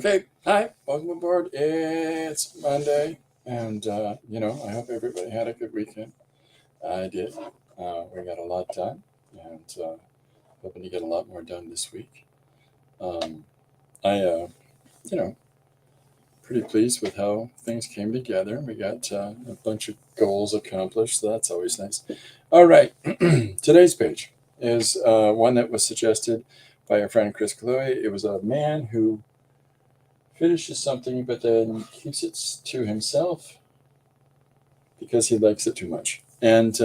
Okay, hi, welcome aboard. It's Monday, and I hope everybody had a good weekend. I did. We got a lot done, and hoping to get a lot more done this week. Um, I, you know, Pretty pleased with how things came together. We got a bunch of goals accomplished, so that's always nice. All right, today's page is one that was suggested by our friend Chris Chloe. It was a man who finishes something but then keeps it to himself because he likes it too much, and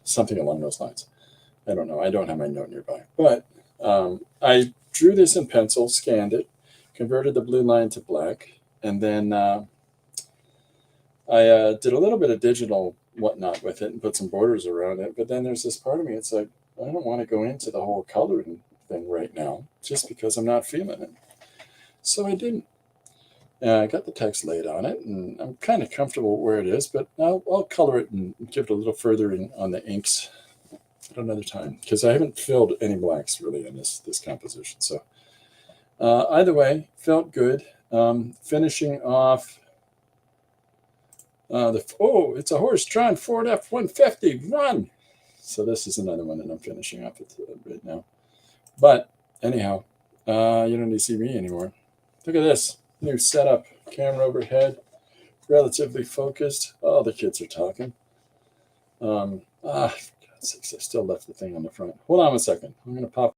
something along those lines. I don't know. I don't have my note nearby, but I drew this in pencil, scanned it, converted the blue line to black, and then I did a little bit of digital whatnot with it and put some borders around it. But then there's this part of me. It's like I don't want to go into the whole coloring thing right now, just because I'm not feeling it. So I didn't. I got the text laid on it, and I'm kind of comfortable where it is, but I'll color it and give it a little further on the inks at another time because I haven't filled any blacks really in this composition. So either way, felt good. Finishing off it's a Horse-Tron Ford F-150 run. So this is another one that I'm finishing up right now. But anyhow, you don't need to see me anymore. Look at this. New setup, camera overhead, relatively focused. Oh, the kids are talking. For God's sakes, I still left the thing on the front. Hold on a second. I'm going to pop.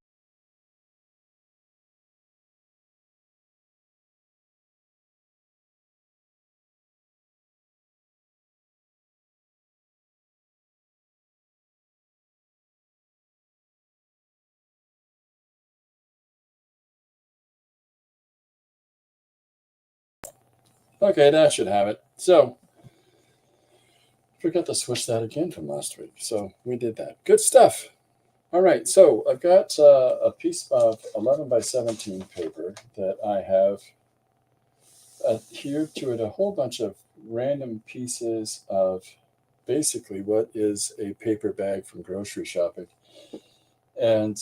Okay, that should have it. So, forgot to switch that again from last week. So we did that. Good stuff. All right, so I've got a piece of 11 by 17 paper that I have adhered to it a whole bunch of random pieces of basically what is a paper bag from grocery shopping, and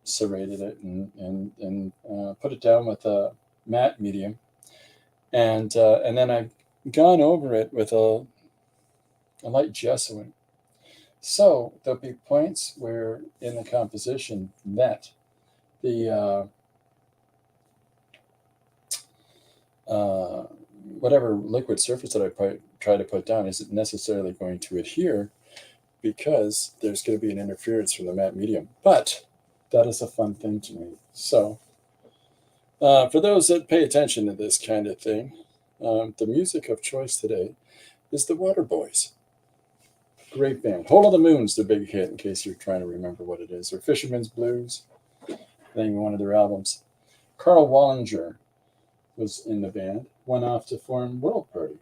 serrated it and put it down with a matte medium, and then I've gone over it with a light gessoing. So there'll be points where in the composition that the whatever liquid surface that I try to put down isn't necessarily going to adhere because there's going to be an interference from the matte medium. But that is a fun thing to me. So for those that pay attention to this kind of thing, the music of choice today is the Waterboys. Great band. Hole of the Moon's their big hit, in case you're trying to remember what it is. Or Fisherman's Blues, name one of their albums. Carl Wallinger was in the band, went off to form World Party.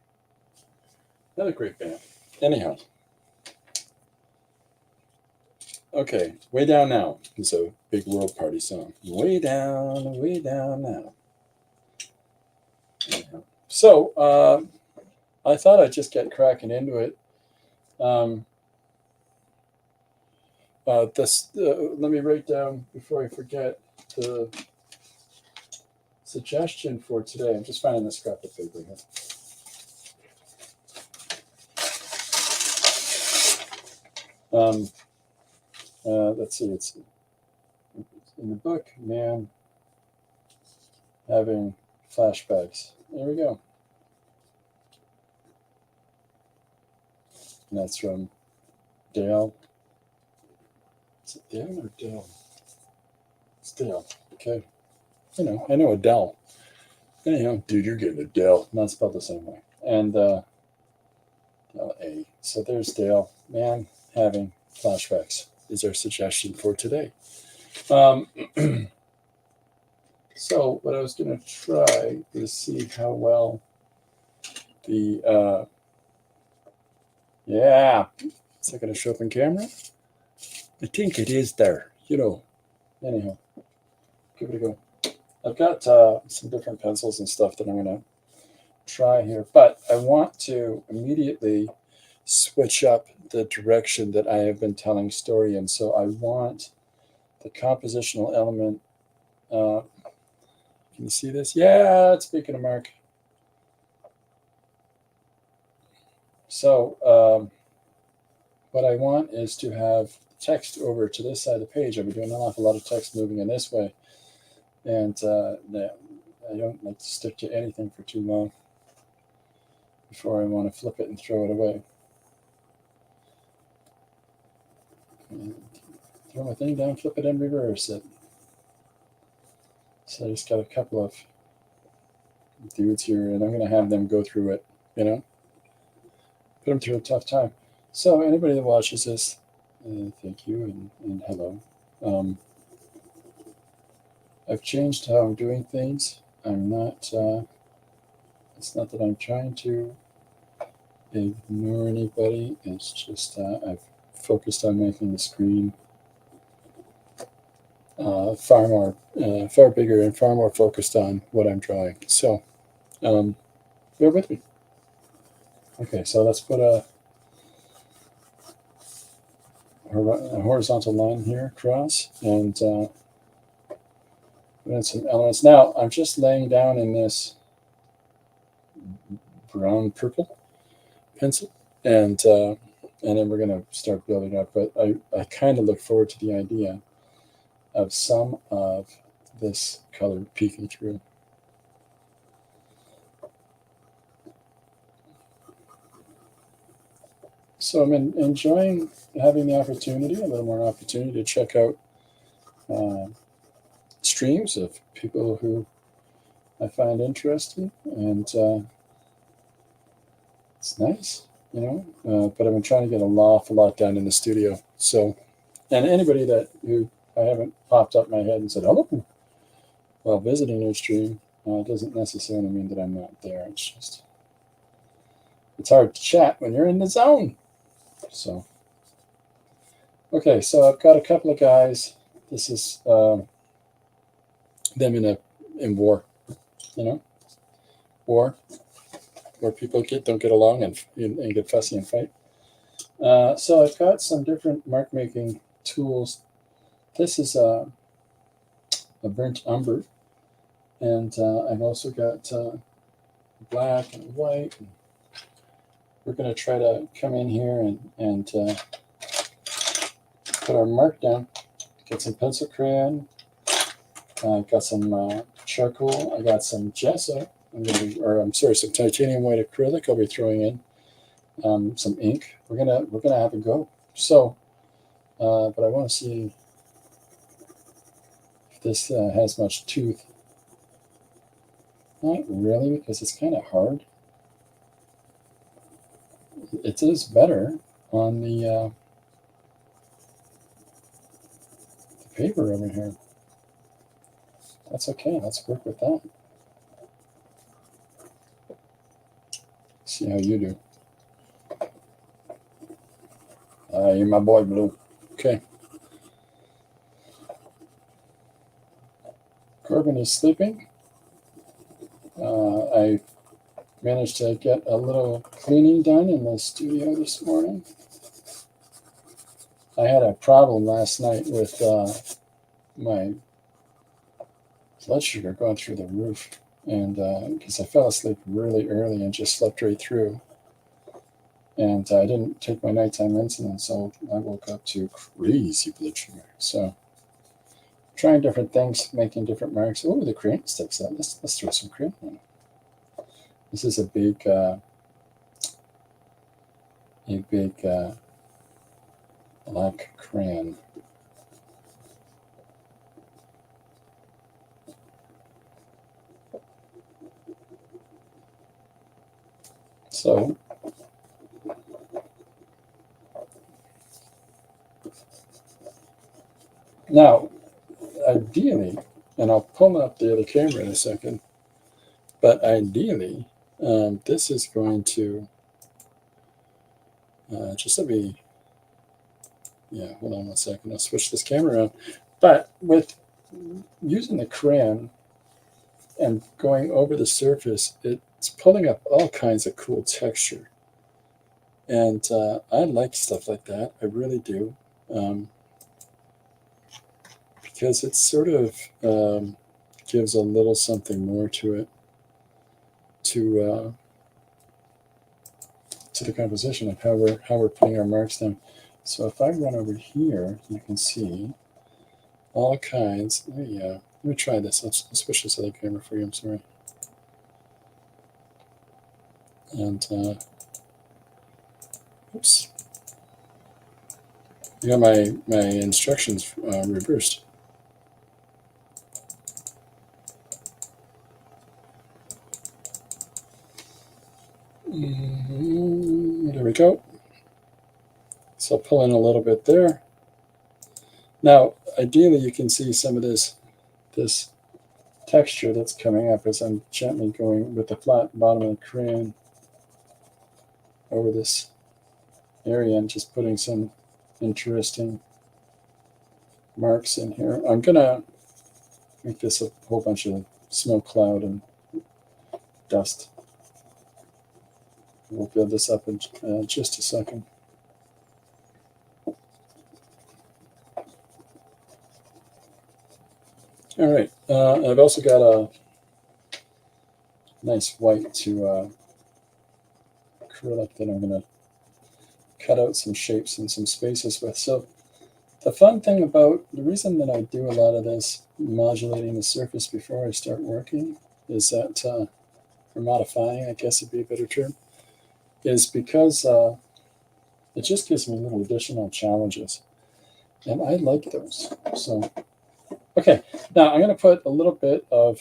Another great band. Anyhow. Okay, Way Down Now is a big World Party song. Way down now. Anyhow. So, I thought I'd just get cracking into it. Let me write down before I forget the suggestion for today. I'm just finding the scrap of paper here. Let's see. It's in the book. Man having flashbacks. There we go. And that's from Dale. Is it Dale or Dale? It's Dale. Okay. I know Adele. Anyhow, dude, you're getting Adele. Not spelled the same way. And L-A. So there's Dale. Man having flashbacks is our suggestion for today. So what I was going to try is see how well the is that going to show up in camera? I think it is there. Anyhow, give it a go. I've got some different pencils and stuff that I'm going to try here, but I want to immediately switch up the direction that I have been telling story in. So I want the compositional element Can you see this? Yeah, speaking of Mark. So what I want is to have text over to this side of the page. I've been doing an awful lot of text moving in this way. And I don't like to stick to anything for too long before I want to flip it and throw it away. And throw my thing down, flip it, and reverse it. So I just got a couple of dudes here, and I'm going to have them go through it, you know, put them through a tough time. So anybody that watches this, thank you and hello. I've changed how I'm doing things. I'm not, it's not that I'm trying to ignore anybody. It's just I've focused on making the screen far bigger and far more focused on what I'm drawing. So bear with me. Okay, so let's put a horizontal line here across and put in some elements. Now I'm just laying down in this brown purple pencil, and then we're going to start building up. But I kind of look forward to the idea of some of this color peeking through. So I'm enjoying having the opportunity, a little more opportunity to check out streams of people who I find interesting, and it's nice, you know. But I've been trying to get an awful lot done in the studio. So, and anybody who I haven't popped up my head and said hello while visiting your stream doesn't necessarily mean that I'm not there. It's just it's hard to chat when you're in the zone. So, okay, so I've got a couple of guys. This is them in war, you know, war where people don't get along and get fussy and fight. So I've got some different mark making tools. This is a burnt umber, and I've also got black and white. And we're going to try to come in here and put our mark down. Get some pencil crayon. I've got some charcoal. I got some gesso. Some titanium white acrylic. I'll be throwing in some ink. We're gonna have a go. So, but I want to see if this has much tooth. Not really, because it's kind of hard. It is better on the paper over here. That's okay. Let's work with that. See how you do. You're my boy, Blue. Okay. Corbin is sleeping. I managed to get a little cleaning done in the studio this morning. I had a problem last night with my blood sugar going through the roof, and because I fell asleep really early and just slept right through, and I didn't take my nighttime insulin, so I woke up to crazy blood sugar. So trying different things, making different marks. Oh, the crayon sticks out. Let's throw some crayon in. This is a big black crayon. So now, ideally, and I'll pull up the other camera in a second, but ideally, this is going to just let me, hold on 1 second. I'll switch this camera around. But with using the crayon and going over the surface, it's pulling up all kinds of cool texture. And I like stuff like that. I really do. Because it's sort of gives a little something more to it, to the composition of how we're putting our marks down. So if I run over here, you can see all kinds. Let me try this. Let's switch this other camera for you. I'm sorry. And oops, I got my instructions reversed. There we go. So I'll pull in a little bit there. Now, ideally, you can see some of this texture that's coming up as I'm gently going with the flat bottom of the crayon over this area and just putting some interesting marks in here. I'm gonna make this a whole bunch of smoke cloud and dust. We'll build this up in just a second. All right, I've also got a nice white to acrylic that I'm going to cut out some shapes and some spaces with. So the fun thing about the reason that I do a lot of this modulating the surface before I start working is that, or modifying, I guess would be a better term, is because it just gives me little additional challenges. And I like those. So, okay, now I'm going to put a little bit of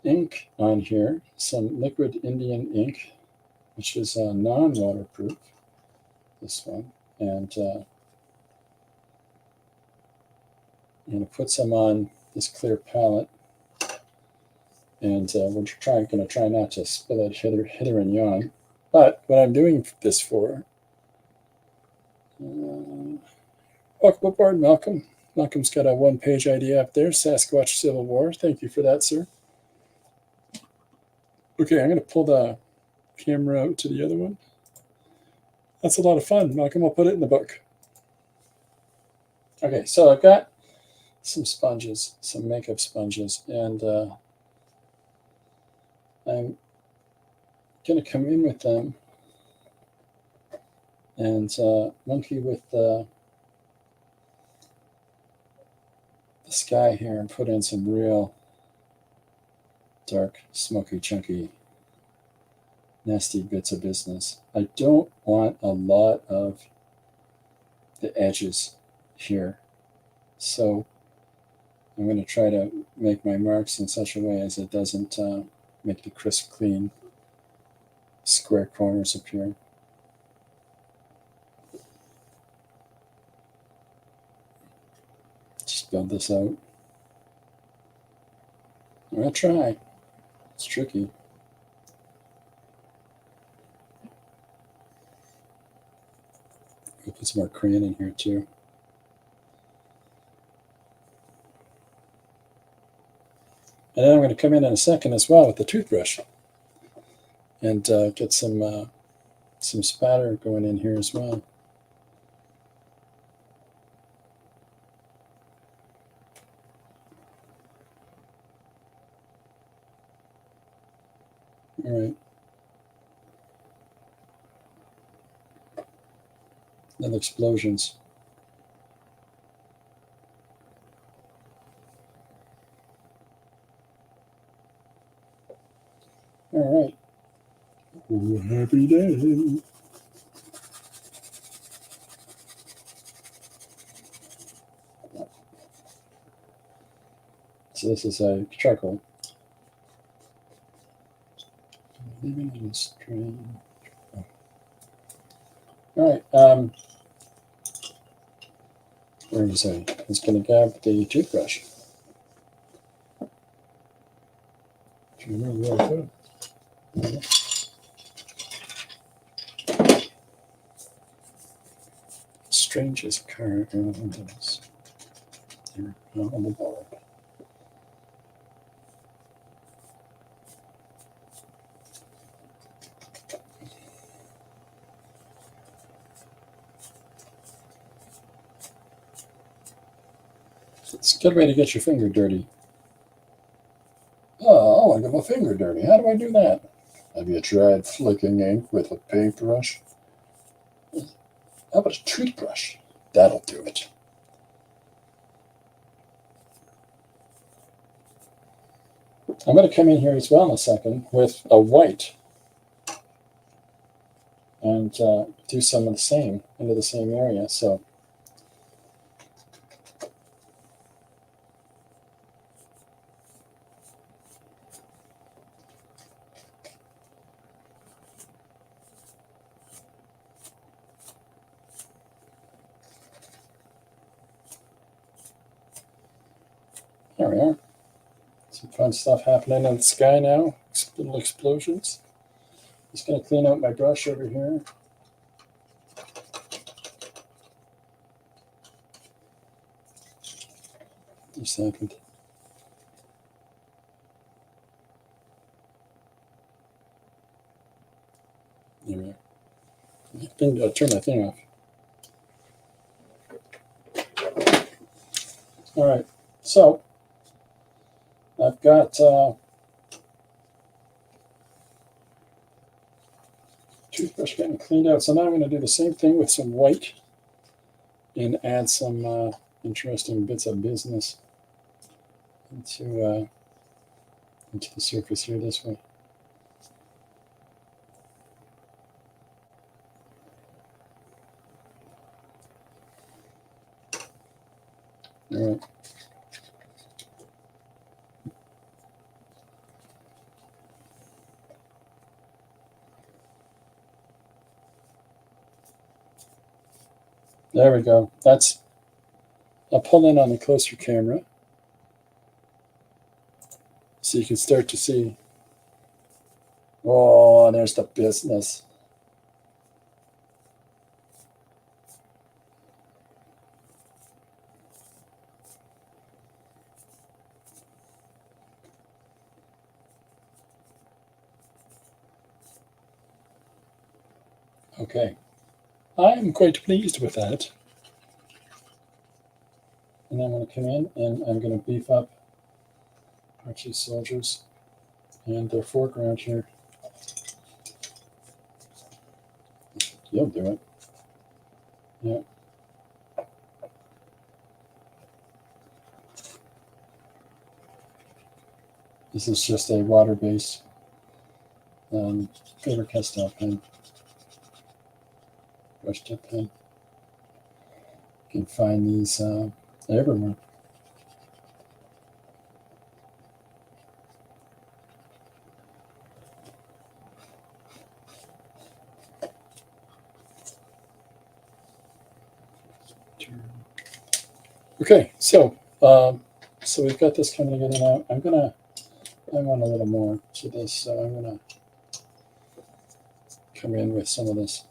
ink on here, some liquid Indian ink, which is non-waterproof, this one. And I'm going to put some on this clear palette. And we're going to try not to spill it hither and yon. But what I'm doing this for, welcome aboard, Malcolm. Malcolm's got a one-page idea up there, Sasquatch Civil War. Thank you for that, sir. Okay, I'm going to pull the camera out to the other one. That's a lot of fun. Malcolm, I'll put it in the book. Okay, so I've got some sponges, some makeup sponges, and I'm going to come in with them and monkey with the sky here and put in some real dark, smoky, chunky, nasty bits of business. I don't want a lot of the edges here. So I'm going to try to make my marks in such a way as it doesn't make the crisp, clean, square corners appear. Just build this out. I'm going to try. It's tricky. I'll put some more crayon in here too. And then I'm going to come in a second as well with the toothbrush and get some spatter going in here as well. All right. Little explosions. All right. Oh, happy day. So this is a charcoal. Leaving it in stream. All right. Where was I? I was going to grab the toothbrush. Do you remember where I put it? Strangest car on the board. It's a good way to get your finger dirty. Oh, I want to get my finger dirty. How do I do that? Have you tried flicking ink with a paintbrush? How about a toothbrush? That'll do it. I'm going to come in here as well in a second with a white and do some of the same into the same area. So there we are. Some fun stuff happening in the sky now. Little explosions. Just going to clean out my brush over here. Just a second. There we are. Turn my thing off. All right. So I've got toothbrush getting cleaned out. So now I'm going to do the same thing with some white and add some interesting bits of business into the surface here this way. All right. There we go. I'll pull in on the closer camera so you can start to see. Oh, there's the business. Okay. I'm quite pleased with that. And I'm going to come in and I'm going to beef up Archie soldiers and their foreground here. You'll do it. Yeah. This is just a water-based Faber-Castell pen. Brush tip pen. You can find these everywhere. Okay, so we've got this coming together now. I want a little more to this, so I'm gonna come in with some of this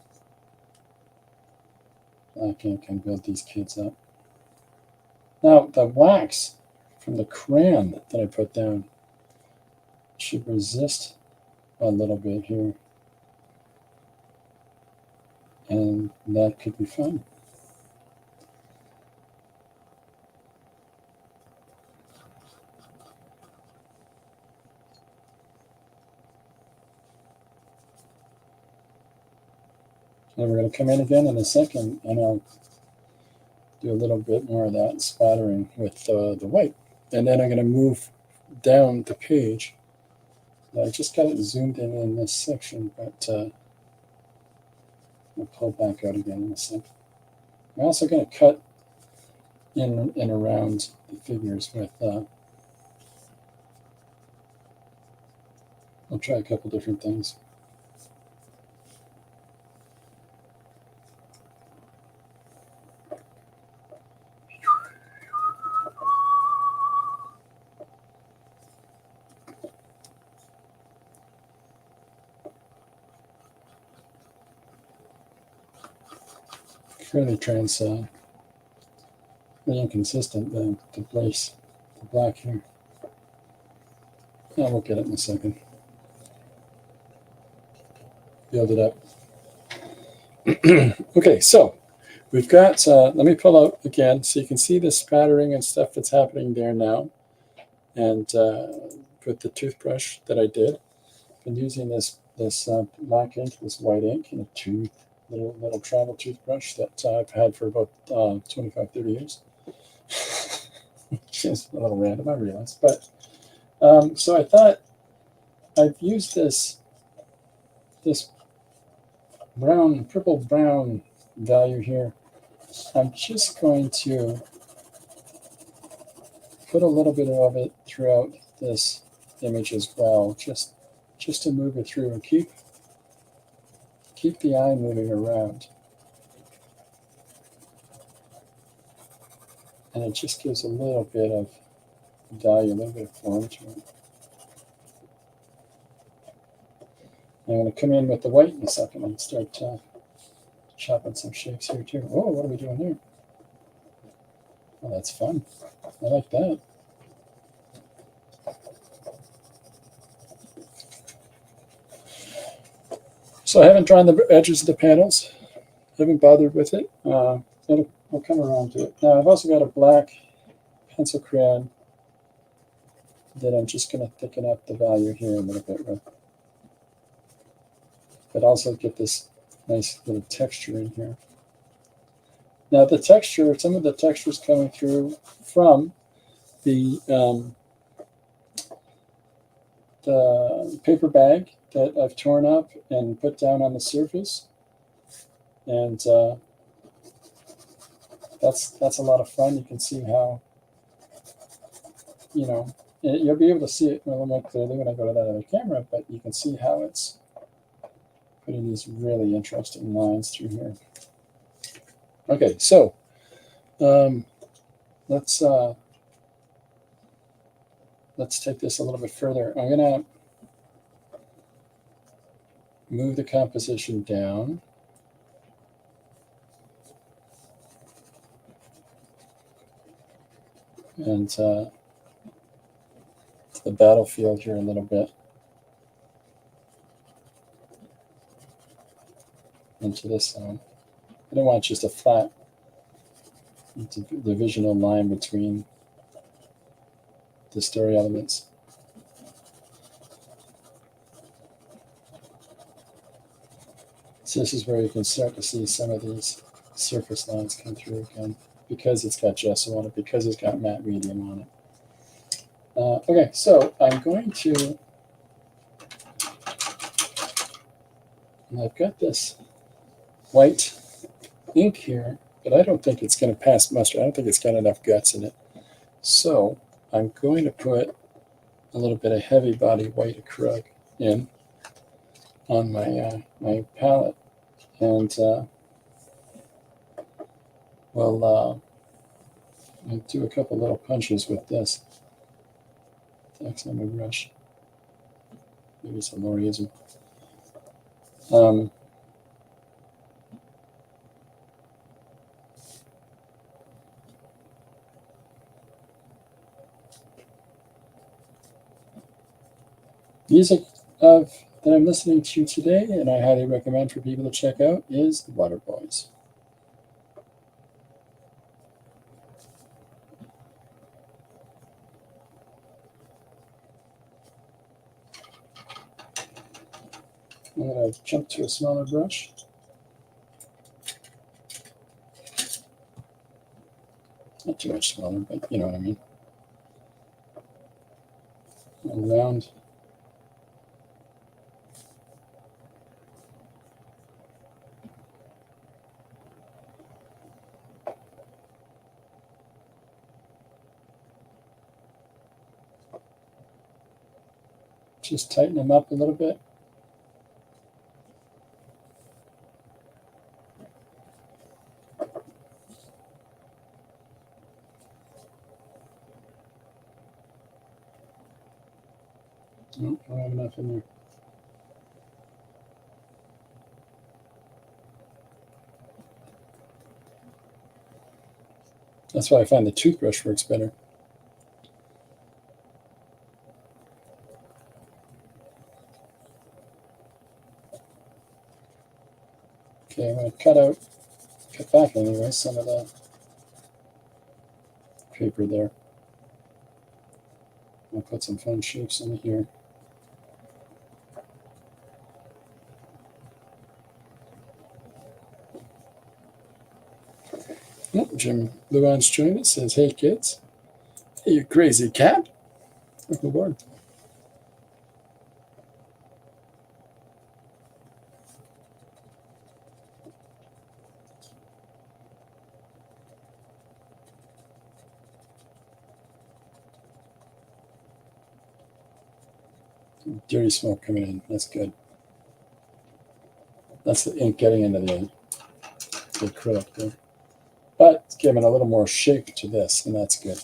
black ink and build these kids up. Now the wax from the crayon that I put down should resist a little bit here, and that could be fun. And we're going to come in again in a second, and I'll do a little bit more of that spattering with the white. And then I'm going to move down the page. I just got it zoomed in this section, but I'll pull back out again in a second. I'm also going to cut in and around the figures with, I'll try a couple different things. Fairly really inconsistent to place the black here. I'll look at it in a second. Build it up. Okay, so We've got, let me pull out again so you can see the spattering and stuff that's happening there now. And with the toothbrush that I did, been using this black ink, this white ink, and a little travel toothbrush that I've had for about 25, 30 years. Just a little random, I realize. But so I thought I've used this purple brown value here. I'm just going to put a little bit of it throughout this image as well, just to move it through and keep the eye moving around. And it just gives a little bit of value, a little bit of form to it. I'm going to come in with the white in a second and start chopping some shapes here too. Oh, what are we doing here? Oh, that's fun. I like that. So I haven't drawn the edges of the panels. Haven't bothered with it. I'll come around to it. Now I've also got a black pencil crayon that I'm just going to thicken up the value here a little bit with. But also get this nice little texture in here. Now the texture, some of the texture is coming through from the paper bag that I've torn up and put down on the surface. And that's a lot of fun. You can see how, you'll be able to see it a little more clearly when I go to that other camera, but you can see how it's putting these really interesting lines through here. Okay, so let's take this a little bit further. I'm gonna move the composition down. And the battlefield here a little bit. Into this zone. I don't want just a flat divisional line between the story elements. So this is where you can start to see some of these surface lines come through again, because it's got gesso on it, because it's got matte medium on it. Okay, so I'm going to, I've got this white ink here, but I don't think it's going to pass muster. I don't think it's got enough guts in it. So I'm going to put a little bit of heavy body white acrylic in on my my palette, and we'll do a couple little punches with this. Thanks on my brush. Maybe some more easy. Music that I'm listening to today, and I highly recommend for people to check out, is the Waterboys. I'm going to jump to a smaller brush. Not too much smaller, but you know what I mean. Around. Just tighten them up a little bit. Oh, I don't have enough in there. That's why I find the toothbrush works better. Okay, I'm going to cut out cut back anyway some of the paper there. I'll put some fun shapes in here. Oh, Jim Luan's joined us, says, hey kids. Hey, you crazy cat. Welcome aboard. Dirty smoke coming in. That's good. That's the ink getting into the acrylic there. But it's giving a little more shape to this, and that's good.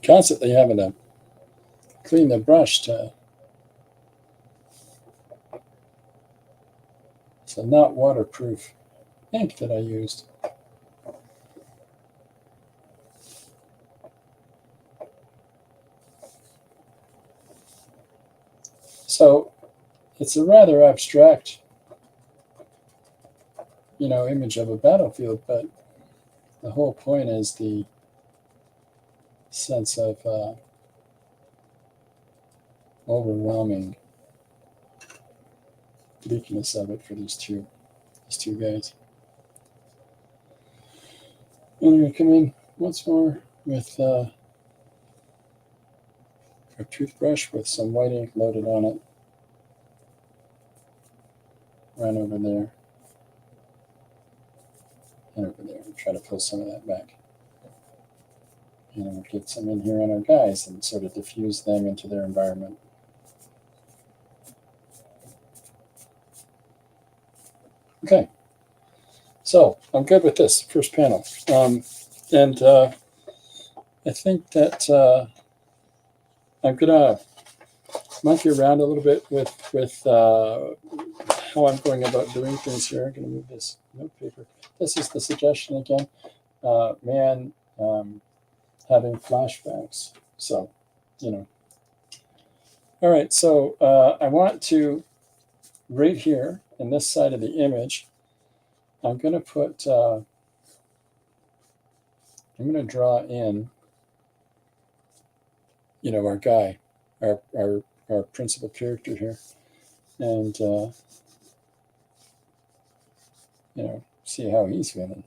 Constantly having to clean the brush to. It's a not waterproof ink that I used. So it's a rather abstract, image of a battlefield, but the whole point is the sense of overwhelming bleakness of it for these two guys. And I'm going to come in once more with a toothbrush with some white ink loaded on it. Run over there and over there and try to pull some of that back. And we'll get some in here on our guys and sort of diffuse them into their environment. Okay, so I'm good with this first panel. And I think that I'm going to monkey around a little bit with how I'm going about doing things here. I'm going to move this note paper. This is the suggestion again. Man having flashbacks. So, All right, so I want to, right here in this side of the image, I'm going to put, I'm going to draw in, our guy, our principal character here. And, see how he's feeling.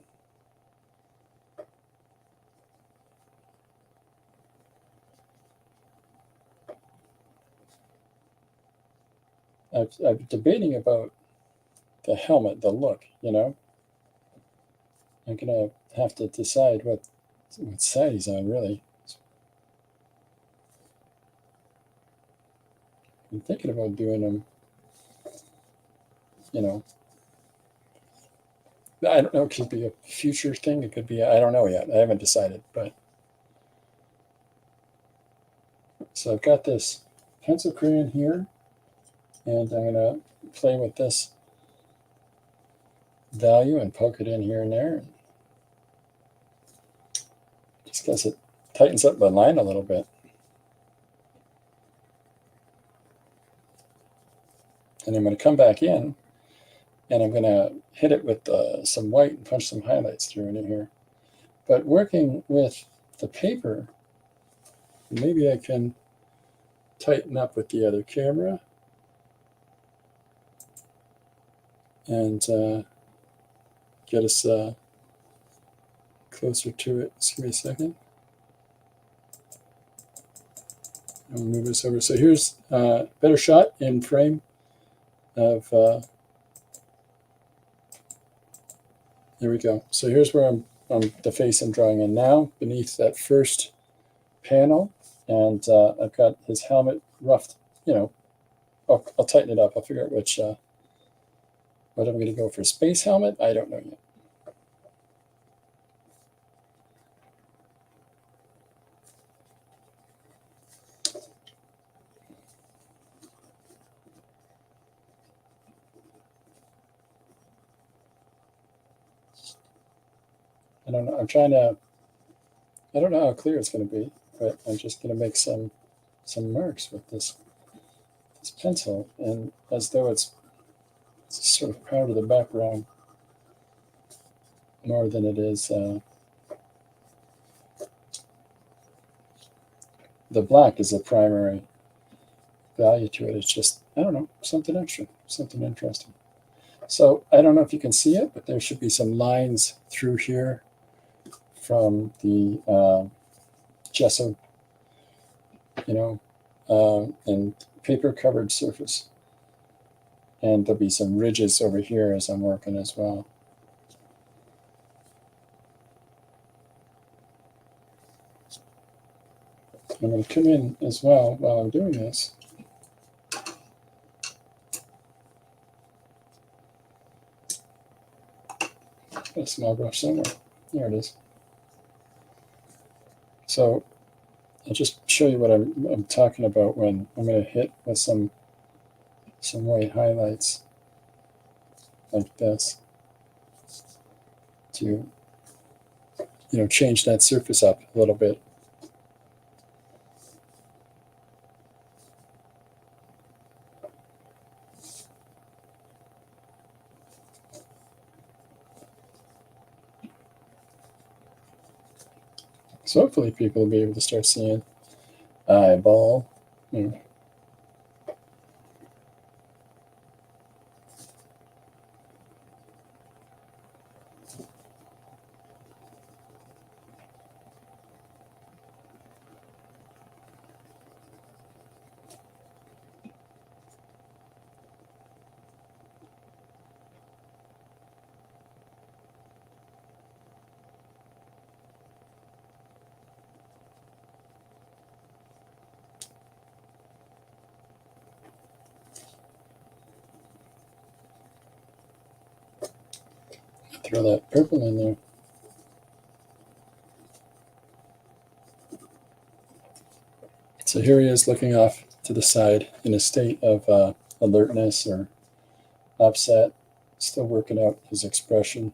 I'm debating about the helmet, the look, I'm going to have to decide what side he's on, really. I'm thinking about doing him, I don't know, it could be a future thing. It could be, I don't know yet. I haven't decided, but. So I've got this pencil crayon here, and I'm going to play with this value and poke it in here and there. Just because it tightens up the line a little bit. And I'm going to come back in, and I'm going to hit it with some white and punch some highlights through in here. But working with the paper, maybe I can tighten up with the other camera and get us closer to it. Just give me a second. I'll move this over. So here's a better shot in frame of, there we go. So here's where I'm the face I'm drawing in now, beneath that first panel. And I've got his helmet roughed, I'll tighten it up. I'll figure out which, what I'm going to go for. Space helmet? I don't know yet. I don't know. I don't know how clear it's going to be, but I'm just going to make some some marks with this pencil, and as though it's sort of part of the background more than it is the black is the primary value to it. It's just, I don't know, something extra, something interesting. So I don't know if you can see it, but there should be some lines through here from the gesso, and paper covered surface. And there'll be some ridges over here as I'm working as well. I'm going to come in as well while I'm doing this. Got a small brush somewhere. There it is. So I'll just show you what I'm talking about when I'm going to hit with some white highlights like this to change that surface up a little bit. So hopefully people will be able to start seeing eyeball. Throw that purple in there. So here he is looking off to the side in a state of alertness or upset, still working out his expression.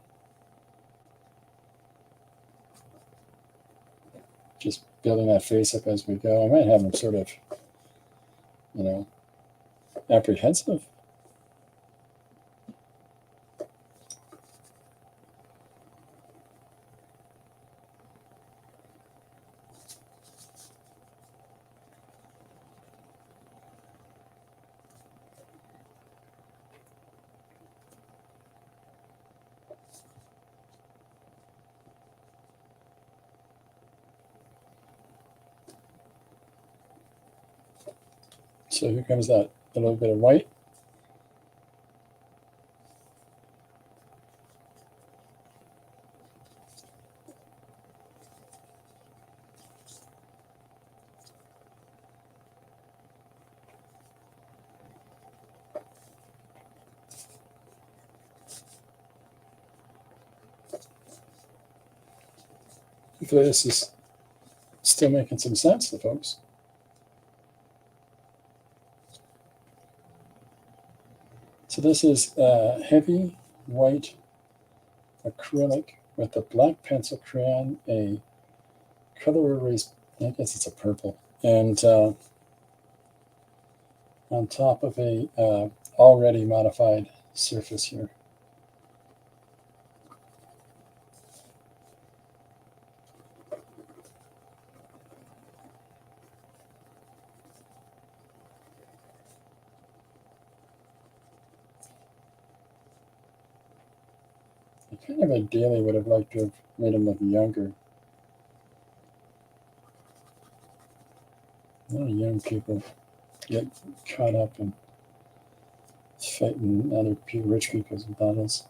Just building that face up as we go. I might have him sort of, apprehensive. So here comes that little bit of white. Hopefully this is still making some sense to folks. So this is heavy white acrylic with a black pencil crayon, a color erase, I guess it's a purple, and on top of a already modified surface here. I kind of ideally would have liked to have made him look younger. A lot of young people get caught up in fighting other rich people's battles.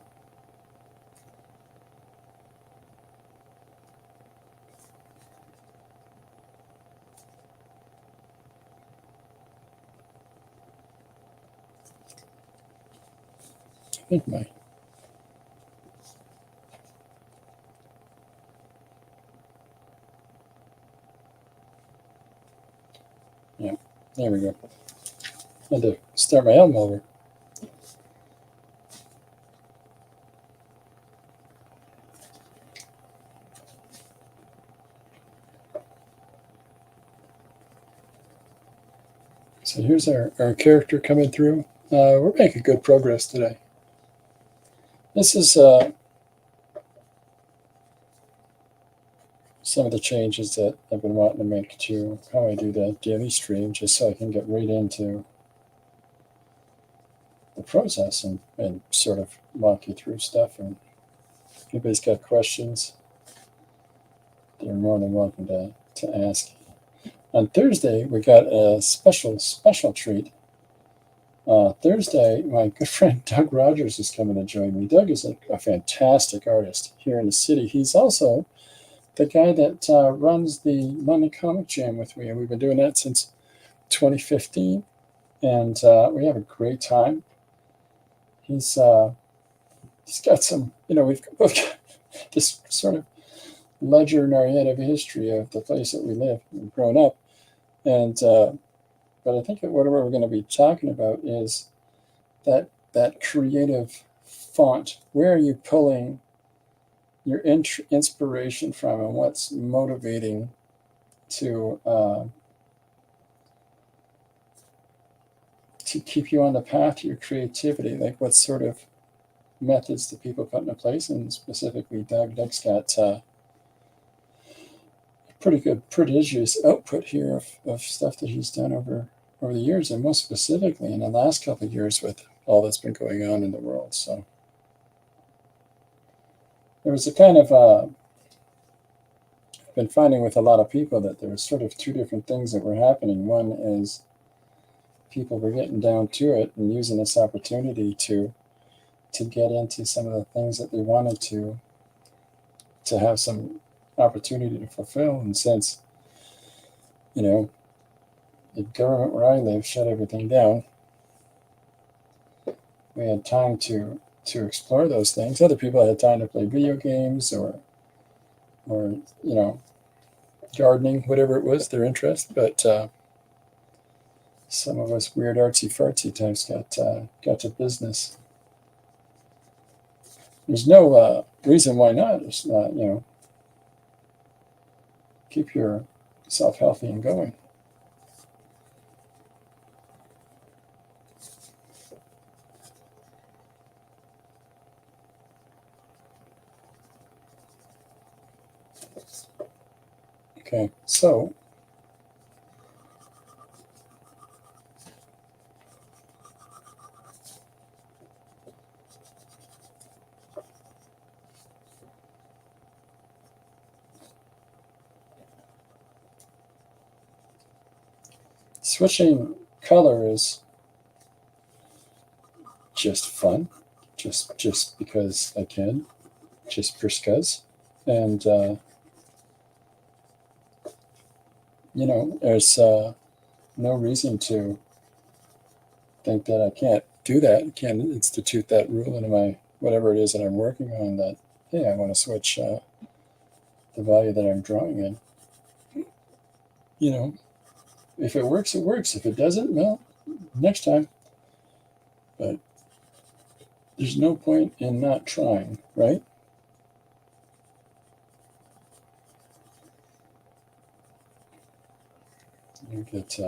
I think yeah, there we go. I had to start my elm over. So here's our character coming through. We're making good progress today. This is some of the changes that I've been wanting to make to how I do the daily stream, just so I can get right into the process and sort of walk you through stuff. And if anybody's got questions, they're more than welcome to ask. On Thursday, we got a special treat. Thursday, my good friend Doug Rogers is coming to join me. Doug is a fantastic artist here in the city. He's also the guy that runs the London Comic Jam with me, and we've been doing that since 2015, and we have a great time. He's got some, we've got this sort of ledger in our head of history of the place that we live and grown up, and but I think what we're going to be talking about is that creative font. Where are you pulling your inspiration from, and what's motivating to keep you on the path to your creativity? Like, what sort of methods that people put into place, and specifically Doug's got pretty good, prodigious output here of stuff that he's done over the years, and most specifically in the last couple of years with all that's been going on in the world. So there was a kind of I've been finding with a lot of people that there was sort of two different things that were happening. One is people were getting down to it and using this opportunity to get into some of the things that they wanted to have some opportunity to fulfill. And since, the government where I live shut everything down, we had time to explore those things. Other people had time to play video games or gardening, whatever it was, their interest. But some of us weird artsy fartsy types got to business. There's no reason why not. It's not, keep yourself healthy and going. Okay, so switching color is just fun, just because I can, just because, and there's no reason to think that I can't do that. I can't institute that rule into my whatever it is that I'm working on. That hey, I want to switch the value that I'm drawing in. If it works, it works. If it doesn't, well, next time. But there's no point in not trying, right? You get.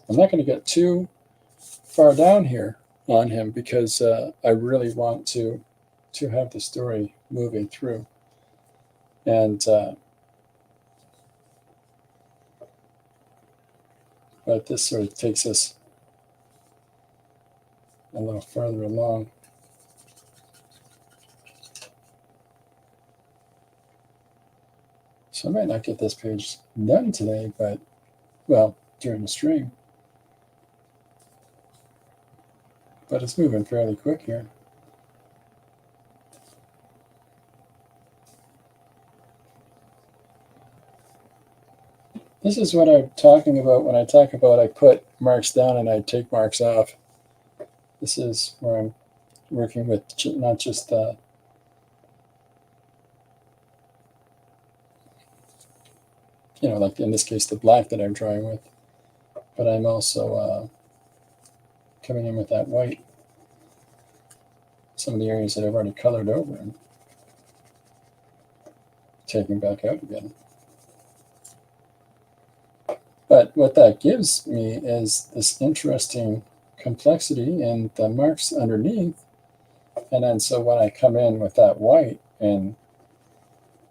I'm not going to get too far down here on him because I really want to have the story moving through, and but this sort of takes us a little further along. So I might not get this page done today, but during the stream. But it's moving fairly quick here. This is what I'm talking about when I talk about I put marks down and I take marks off. This is where I'm working with not just like in this case, the black that I'm drawing with, but I'm also coming in with that white. Some of the areas that I've already colored over and taking back out again. But what that gives me is this interesting complexity in the marks underneath. And then so when I come in with that white and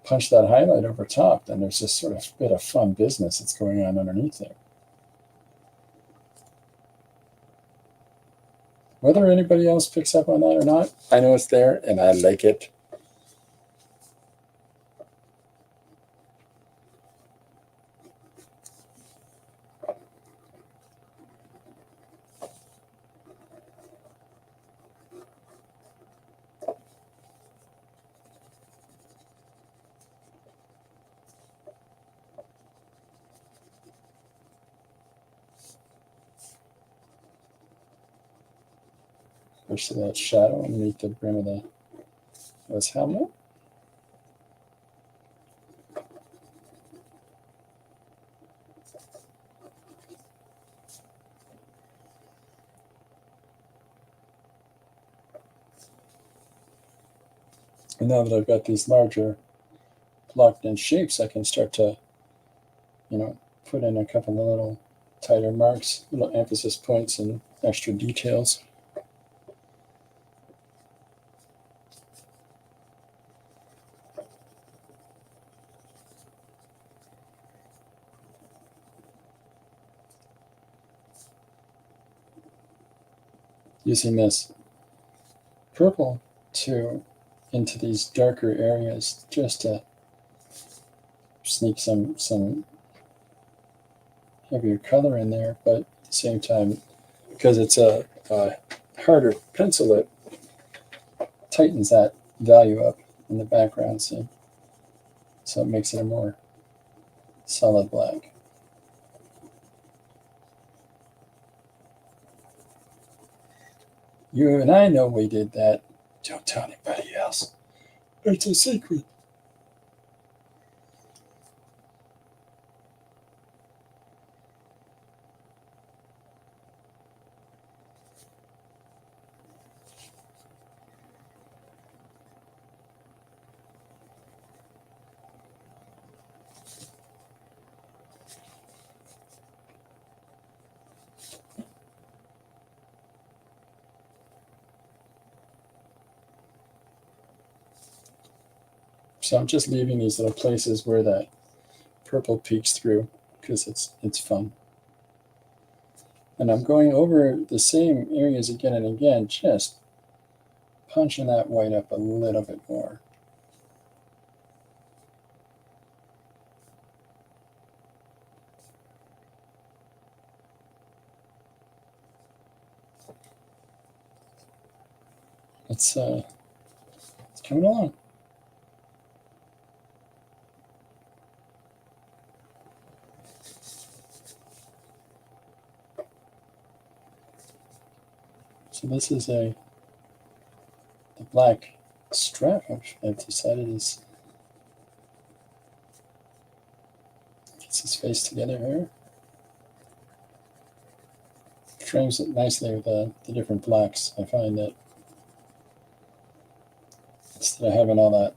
punch that highlight over top, then there's this sort of bit of fun business that's going on underneath there. Whether anybody else picks up on that or not, I know it's there and I like it. Especially that shadow underneath the brim of his helmet. And now that I've got these larger blocked in shapes, I can start to, put in a couple of little tighter marks, little emphasis points and extra details. Using this purple into these darker areas just to sneak some heavier color in there, but at the same time, because it's a harder pencil, it tightens that value up in the background, see? So it makes it a more solid black. You and I know we did that. Don't tell anybody else. It's a secret. So I'm just leaving these little places where that purple peeks through because it's fun. And I'm going over the same areas again and again, just punching that white up a little bit more. It's coming along. So this is the black strap I've decided is gets his face together here. Frames it nicely with the different blacks. I find that instead of having all that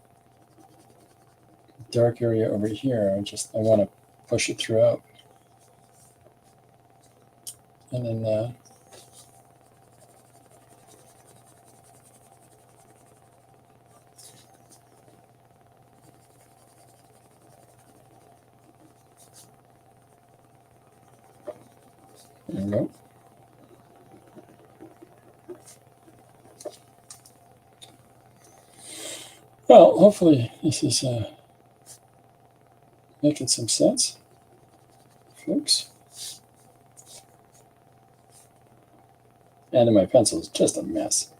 dark area over here, I want to push it throughout. And then there we go. Well, hopefully this is making some sense, folks. And my pencil is just a mess.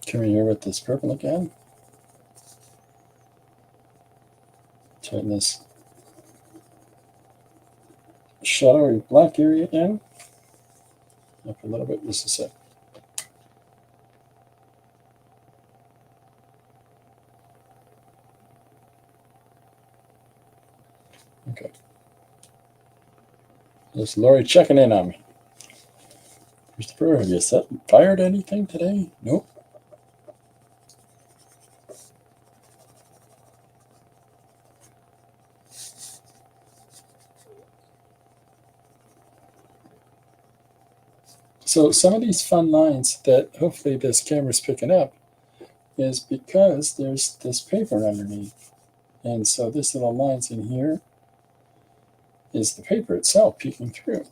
Come in here with this purple again. Tighten this shadowy black area in. up a little bit, just a sec. Okay. There's Lori checking in on me. Christopher, have you fired anything today? Nope. So some of these fun lines that hopefully this camera's picking up is because there's this paper underneath. And so this little lines in here is the paper itself peeking through.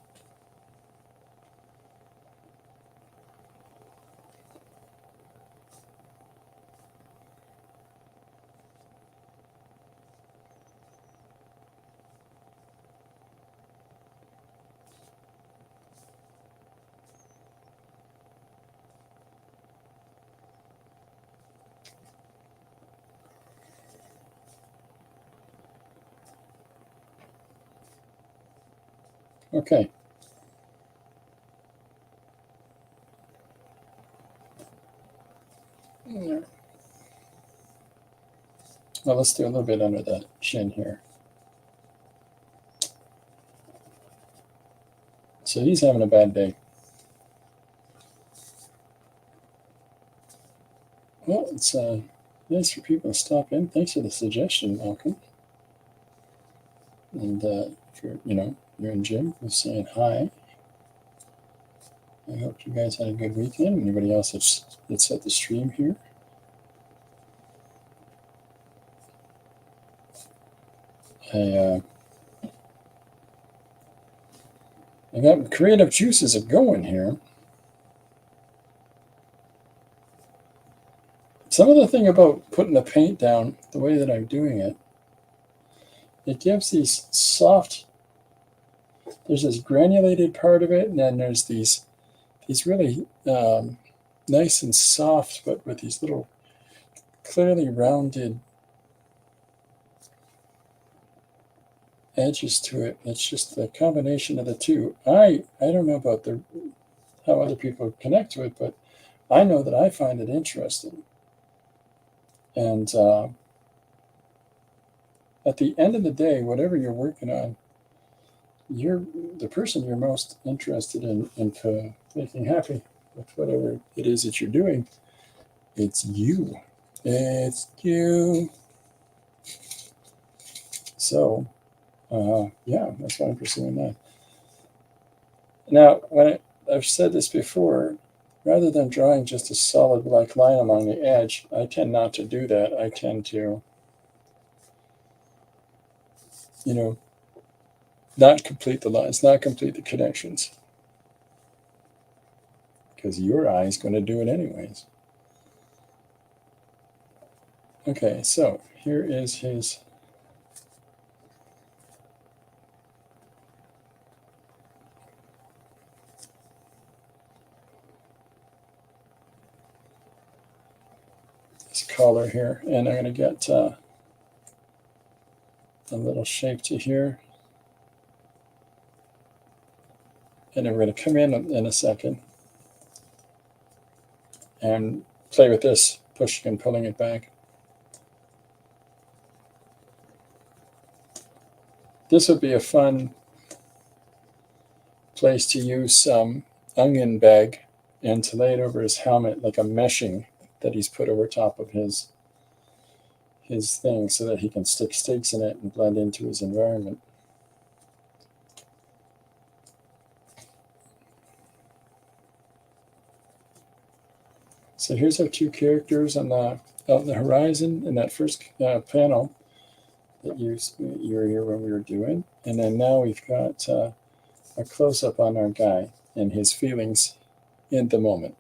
Okay. Well, let's do a little bit under the chin here. So he's having a bad day. Well, it's nice for people to stop in. Thanks for the suggestion, Malcolm. And if you're in gym, who's saying hi. I hope you guys had a good weekend. Anybody else that's at the stream here? I got creative juices going here. Some of the thing about putting the paint down the way that I'm doing it, it gives these soft, there's this granulated part of it, and then there's these really nice and soft, but with these little clearly rounded edges to it. It's just the combination of the two. I don't know about how other people connect to it, but I know that I find it interesting. And at the end of the day, whatever you're working on, you're the person you're most interested in making happy with whatever it is that you're doing. It's you. It's you. So, yeah, that's why I'm pursuing that. Now, I've said this before, rather than drawing just a solid black line along the edge, I tend not to do that. I tend to, not complete the lines, not complete the connections. Because your eye is going to do it anyways. Okay, so here is his collar here, and I'm going to get a little shape to here, and then we're going to come in a second and play with this, pushing and pulling it back. This would be a fun place to use some onion bag and to lay it over his helmet, like a meshing that he's put over top of his thing, so that he can stick stakes in it and blend into his environment. So here's our two characters on the horizon in that first panel that you were here when we were doing, and then now we've got a close-up on our guy and his feelings in the moment.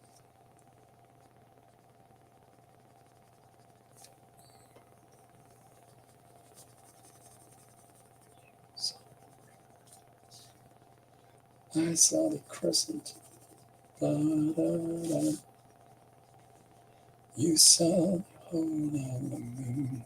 I saw the crescent. Ba-da-da. You saw the hole on the moon.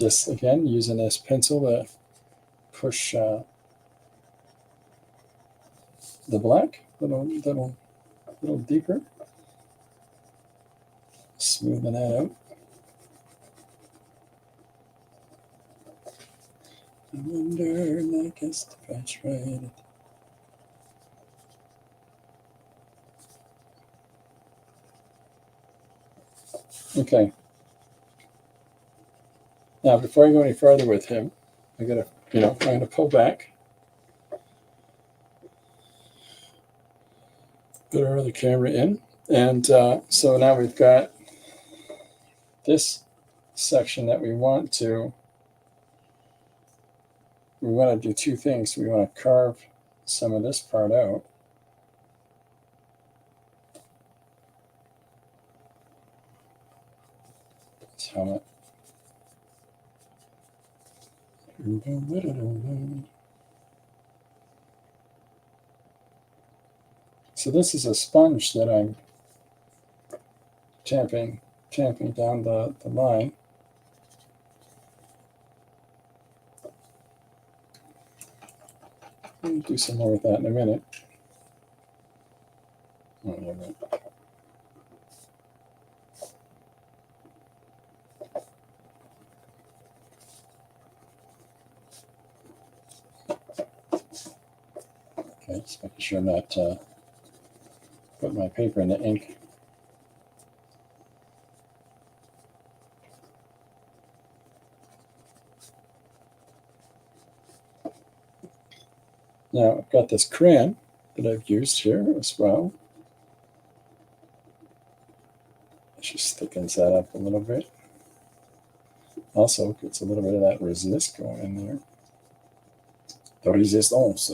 this again, using this pencil to push the black a little deeper, smoothing that out. I wonder, I guess if I tried it. Okay. Now, before I go any further with him, I'm gonna pull back. Put our other camera in, and so now we've got this section that we want to do two things. We want to carve some of this part out. This helmet. So this is a sponge that I'm tamping down the line. I'll do some more with that in a minute. Oh, yeah, right. Okay, just making sure I'm not putting my paper in the ink. Now I've got this crayon that I've used here as well. It just thickens that up a little bit. Also gets a little bit of that resist going in there. The resistance.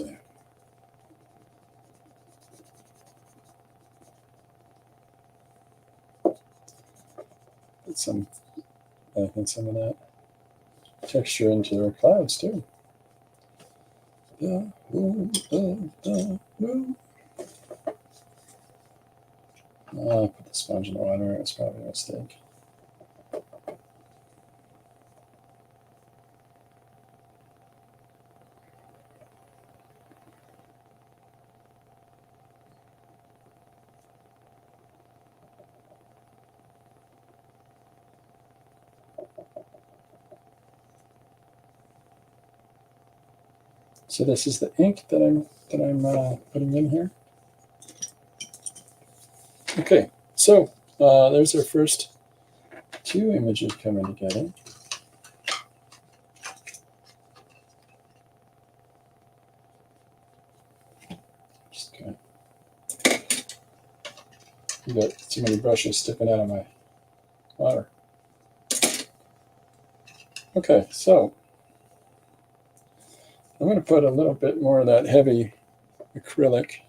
Put some of that texture into their clouds too. I put the sponge in the water. It's probably a mistake. So this is the ink that I'm putting in here. Okay, so there's our first two images coming together. Just kind of got too many brushes sticking out of my water. Okay, so I'm going to put a little bit more of that heavy acrylic.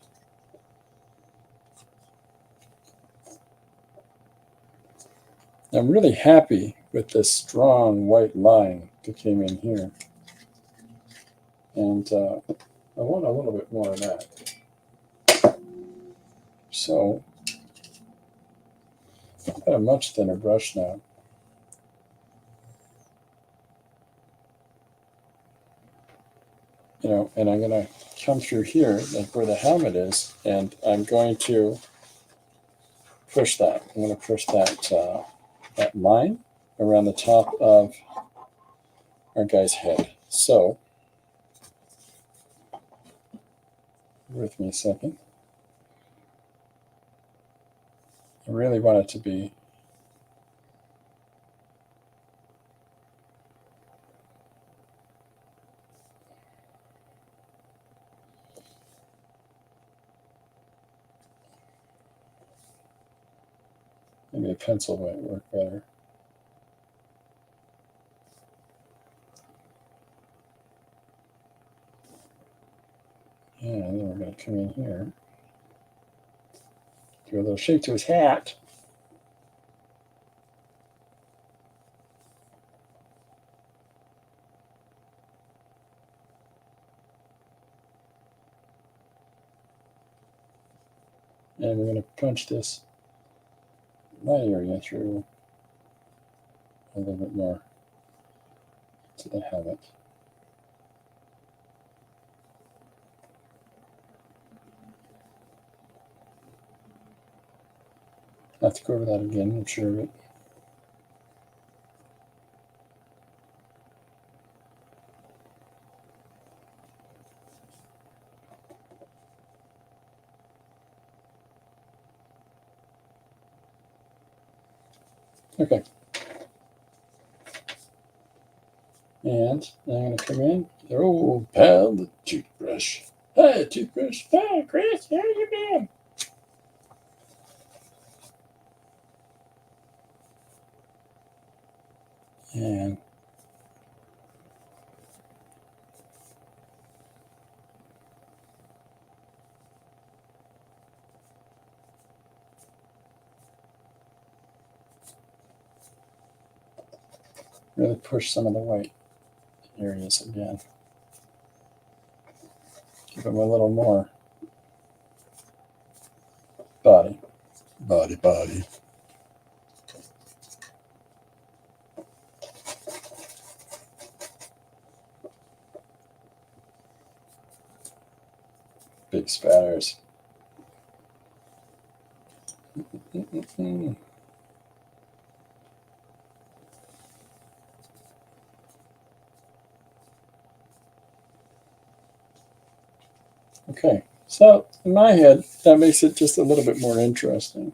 I'm really happy with this strong white line that came in here. And I want a little bit more of that. So I've got a much thinner brush now. And I'm going to come through here, like where the helmet is, and I'm going to push that. I'm going to push that that line around the top of our guy's head. So, with me a second. I really want it to be maybe a pencil might work better. Yeah, and then we're going to come in here. Do a little shape to his hat. And we're going to punch this light area through a little bit more. so they have it. I have to go over that again, I'm sure of it. Okay. And I'm going to come in. Oh, pal, the toothbrush. Hi, toothbrush. Hi, Chris. How you been? And really push some of the white areas again. Give them a little more body. Body. Big spatters. Okay, so in my head, that makes it just a little bit more interesting.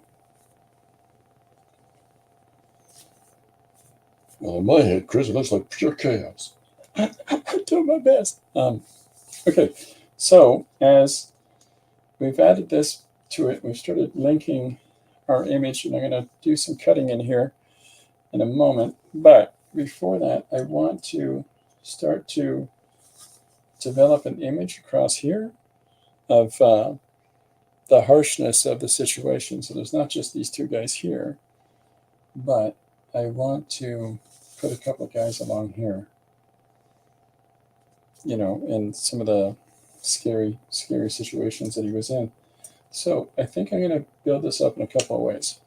Well, in my head, Chris, it looks like pure chaos. I'm doing my best. Okay, so as we've added this to it, we've started linking our image, and I'm going to do some cutting in here in a moment. But before that, I want to start to develop an image across here of the harshness of the situation. So there's not just these two guys here, but I want to put a couple of guys along here, you know, in some of the scary situations that he was in. So I think I'm going to build this up in a couple of ways.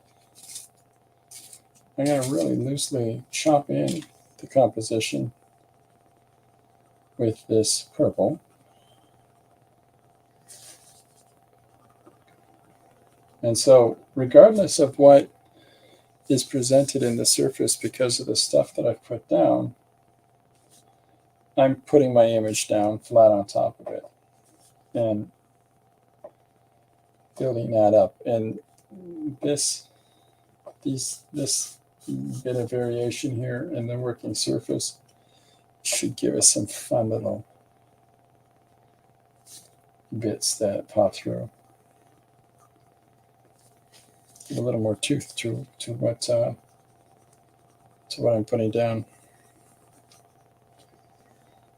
I'm going to really loosely chop in the composition with this purple. And so regardless of what is presented in the surface because of the stuff that I've put down, I'm putting my image down flat on top of it and building that up. And this bit of variation here in the working surface should give us some fun little bits that pop through. Give a little more tooth to what I'm putting down.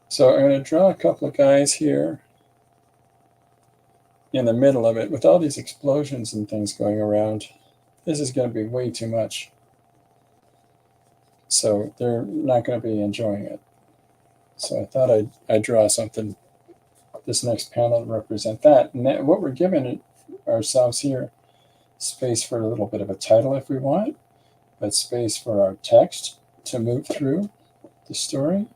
So I'm going to draw a couple of guys here in the middle of it with all these explosions and things going around. This is going to be way too much. So they're not going to be enjoying it. So I thought I'd draw something, this next panel, to represent that. And that, what we're giving ourselves here, space for a little bit of a title if we want, but space for our text to move through the story.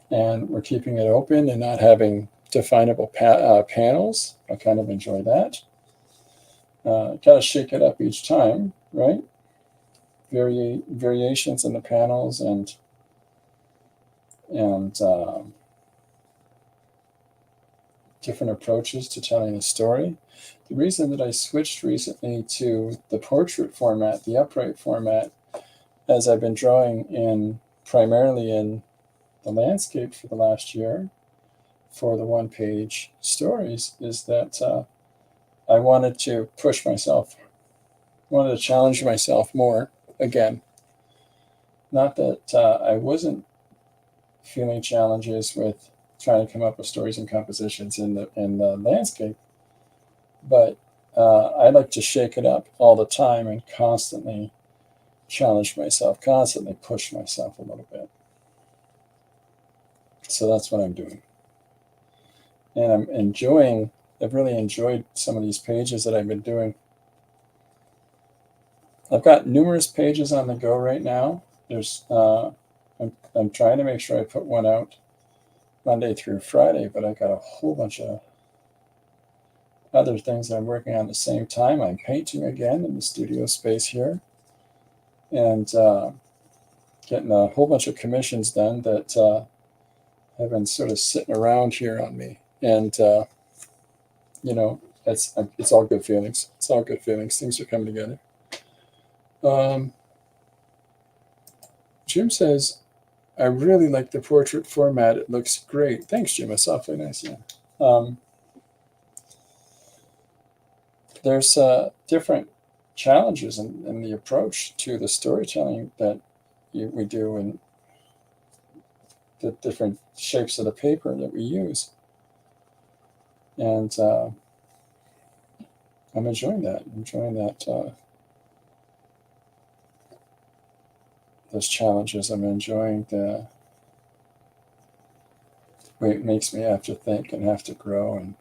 And we're keeping it open and not having definable panels. I kind of enjoy that. Got to shake it up each time, right? Variations in the panels and different approaches to telling the story. The reason that I switched recently to the portrait format, the upright format, as I've been drawing primarily in the landscape for the last year for the one-page stories, is that I wanted to push myself, wanted to challenge myself more again. Not that I wasn't feeling challenges with trying to come up with stories and compositions in the landscape, but I like to shake it up all the time and constantly challenge myself, constantly push myself a little bit. So that's what I'm doing. And I've really enjoyed some of these pages that I've been doing. I've got numerous pages on the go right now. There's I'm trying to make sure I put one out Monday through Friday, but I've got a whole bunch of other things I'm working on at the same time. I'm painting again in the studio space here, and getting a whole bunch of commissions done that have been sort of sitting around here on me. And it's all good feelings. It's all good feelings. Things are coming together. Jim says, I really like the portrait format. It looks great. Thanks, Jim. It's awfully nice. Yeah. There's different challenges in the approach to the storytelling that we do, and the different shapes of the paper that we use. And I'm enjoying that. Those challenges. I'm enjoying the way it makes me have to think and have to grow, and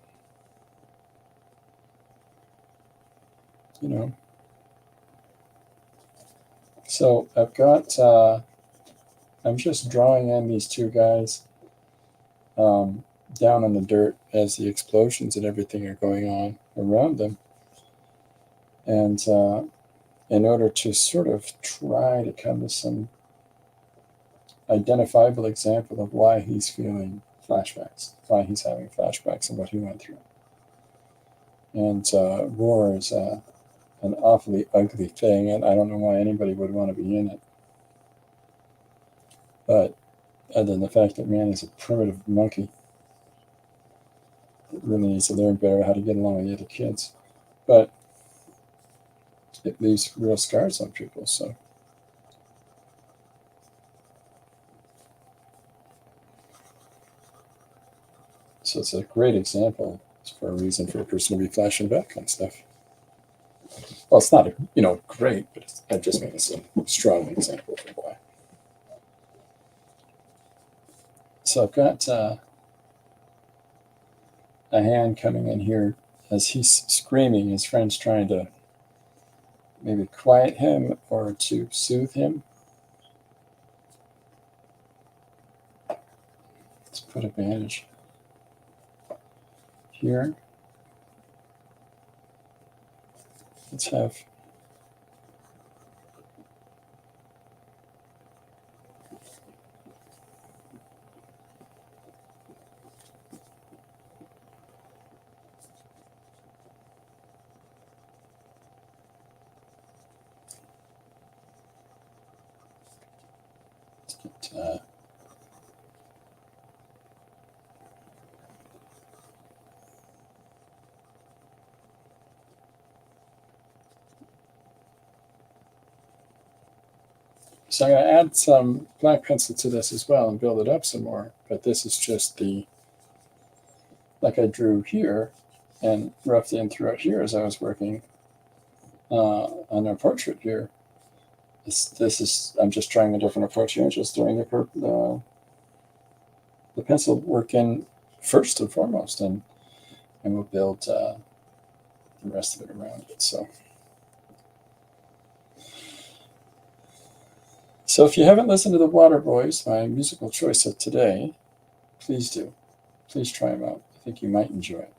So I've got. I'm just drawing in these two guys down in the dirt as the explosions and everything are going on around them, and in order to sort of try to come to some identifiable example of why he's feeling flashbacks, why he's having flashbacks, and what he went through. And war is an awfully ugly thing, and I don't know why anybody would want to be in it. But other than the fact that man is a primitive monkey that really needs to learn better how to get along with the other kids. But it leaves real scars on people, so. So it's a great example for a reason for a person to be flashing back on stuff. Well, it's not, great, but I just mean it's a strong example for why. So I've got a hand coming in here as he's screaming. His friend's trying to maybe quiet him or to soothe him. Let's put a bandage here. Let's have So I'm going to add some black pencil to this as well and build it up some more. But this is just like I drew here and roughed in throughout here as I was working on our portrait here. I'm just trying a different approach here, just throwing the pencil work in first and foremost, and we'll build the rest of it around it. So if you haven't listened to the Waterboys, my musical choice of today, please do. Please try them out. I think you might enjoy it.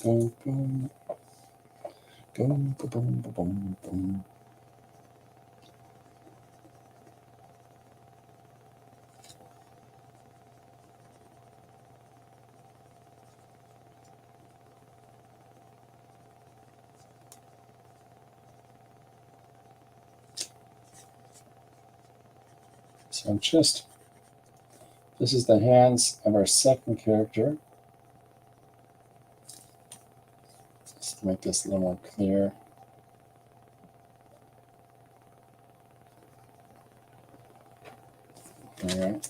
Boom, boom. Boom, boom, boom, boom, boom. So this is the hands of our second character. Just to make this a little more clear. All right.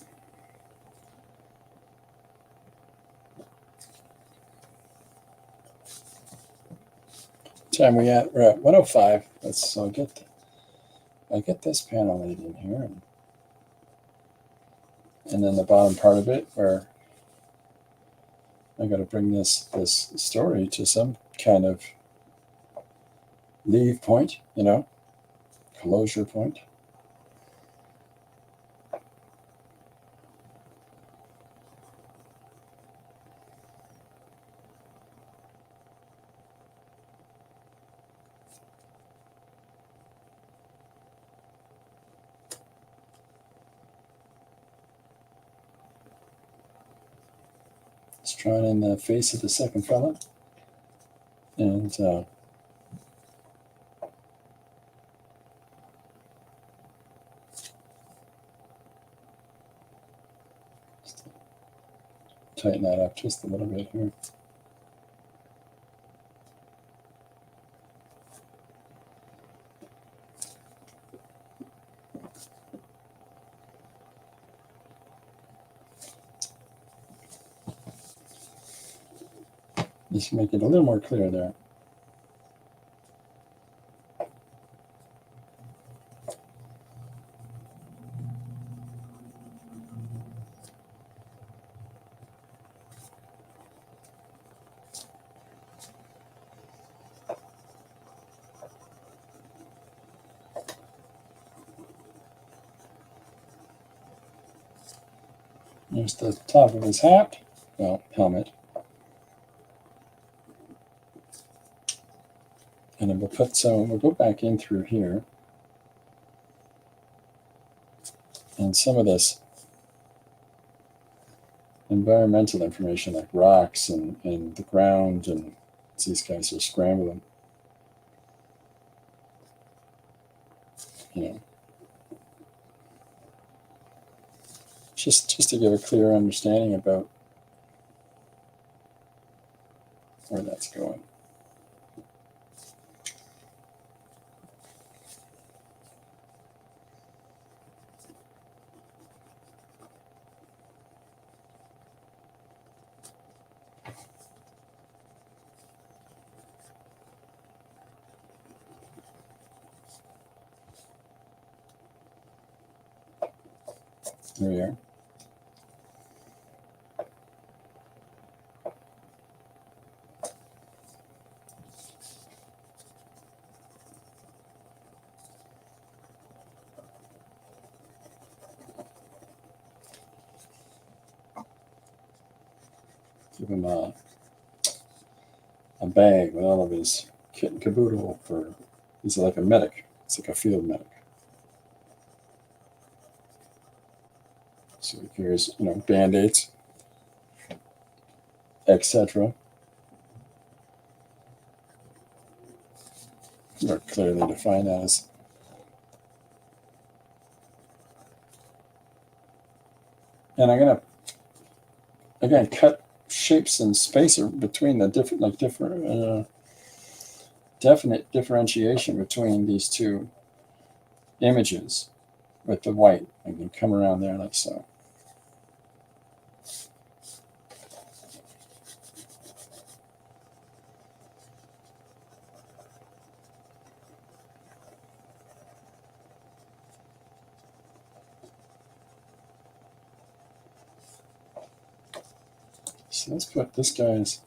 time we at? We're at 105. So I get this panel laid in here, and then the bottom part of it where I got to bring this story to some kind of leave point, closure point. It's drawn in the face of the second fella, and tighten that up just a little bit here. Just make it a little more clear there. There's the top of his hat, helmet. And then we'll go back in through here. And some of this environmental information like rocks and the ground, and these guys are scrambling. Just to give a clear understanding about where that's going. There we are. Give him a bag with all of his kit and caboodle he's like a medic. It's like a field medic. So he carries, Band-Aids, etc. More clearly define that as. And I'm gonna again cut shapes and spacer between the definite differentiation between these two images with the white. I can come around there like so. So let's put this guy's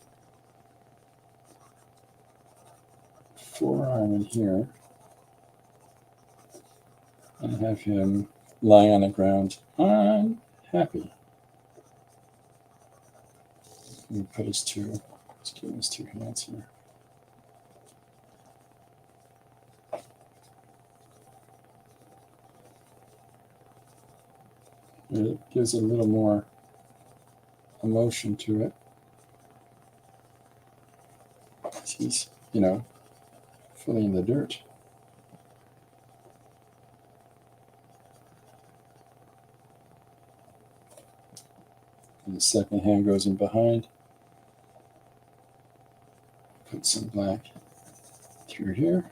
forearm in here and have him lying on the ground unhappy. Let me put let's give him his two hands here. It gives it a little more emotion to it. He's, fully in the dirt. And the second hand goes in behind. Put some black through here.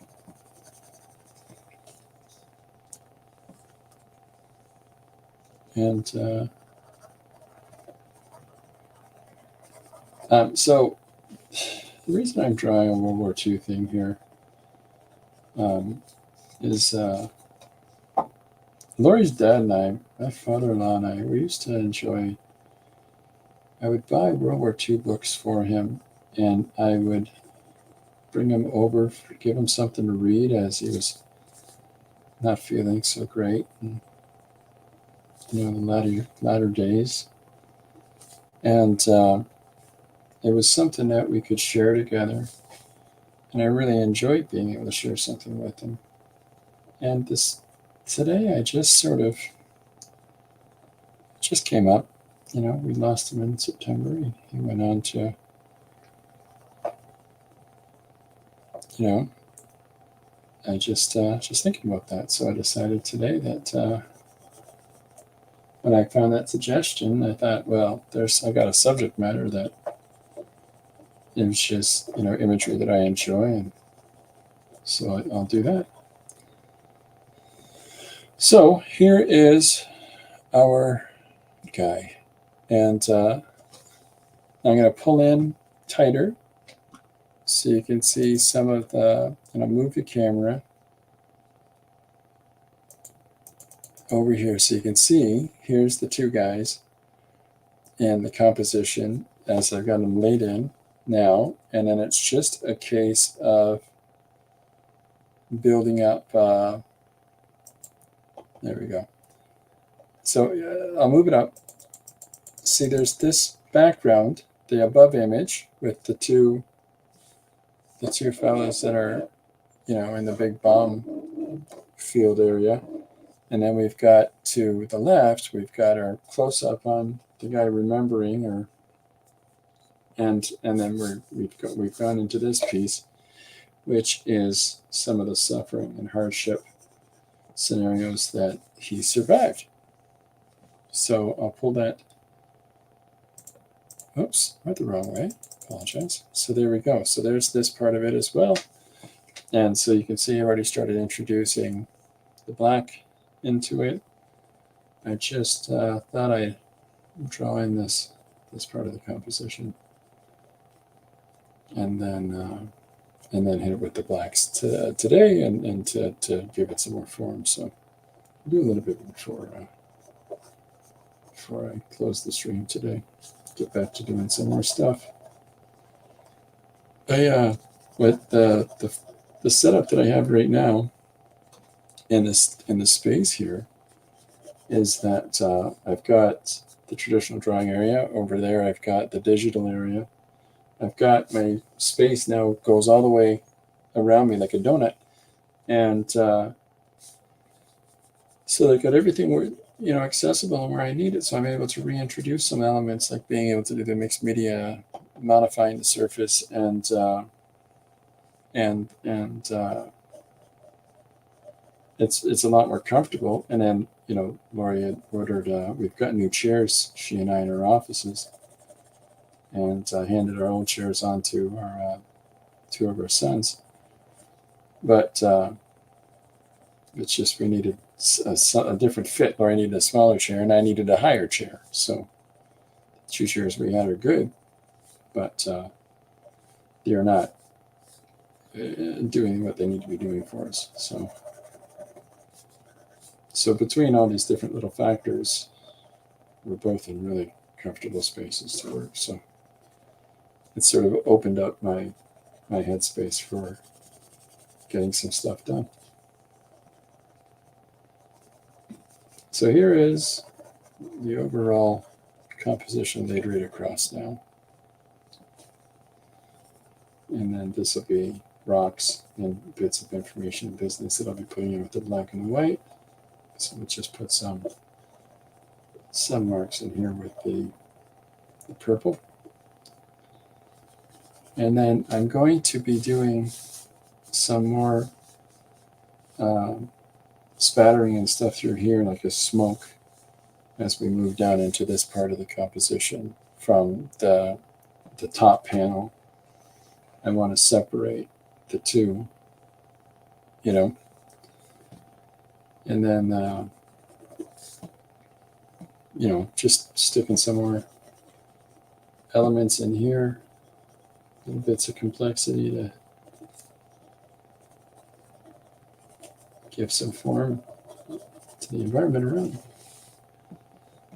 And so the reason I'm drawing a World War II thing here is Lori's dad and I, my father-in-law and I, we used to enjoy. I would buy World War II books for him, and I would bring him over, give him something to read as he was not feeling so great, and, the latter days, and it was something that we could share together, and I really enjoyed being able to share something with him. And today, I just sort of just came up. We lost him in September. He went on to, I just thinking about that. So I decided today that when I found that suggestion, I thought, well, I got a subject matter that is just imagery that I enjoy, and so I'll do that. So here is our guy, and I'm going to pull in tighter so you can see some of the. And I'll move the camera over here so you can see. Here's the two guys and the composition as I've got them laid in now, and then it's just a case of building up. There we go. So I'll move it up. See, there's this background, the above image with the two fellas that are, in the big bomb field area, and then we've got to the left, we've got our close up on the guy remembering, and then we've gone into this piece, which is some of the suffering and hardship scenarios that he survived. So I'll pull that. Oops, went the wrong way. Apologize. So there we go. So there's this part of it as well. And so you can see I already started introducing the black into it. I just thought I'd draw in this part of the composition, and then hit it with the blacks today, and to give it some more form. So I'll do a little bit before I close the stream today. Get back to doing some more stuff. With the setup that I have right now in the space here is that I've got the traditional drawing area over there. I've got the digital area. I've got my space now goes all the way around me like a donut, and so I've got everything where accessible and where I need it. So I'm able to reintroduce some elements like being able to do the mixed media, modifying the surface, and it's a lot more comfortable. And then Lori had ordered. We've got new chairs. She and I in our offices, and handed our old chairs on to our two of our sons. But it's just we needed a different fit. Lori needed a smaller chair, and I needed a higher chair. So the two chairs we had are good, but they are not doing what they need to be doing for us. So between all these different little factors, we're both in really comfortable spaces to work. So it sort of opened up my headspace for getting some stuff done. So here is the overall composition laid right across now. And then this will be rocks and bits of information and business that I'll be putting in with the black and the white. So let's just put some marks in here with the purple. And then I'm going to be doing some more spattering and stuff through here, like a smoke, as we move down into this part of the composition from the top panel. I want to separate the two, and then just sticking some more elements in here, little bits of complexity give some form to the environment around.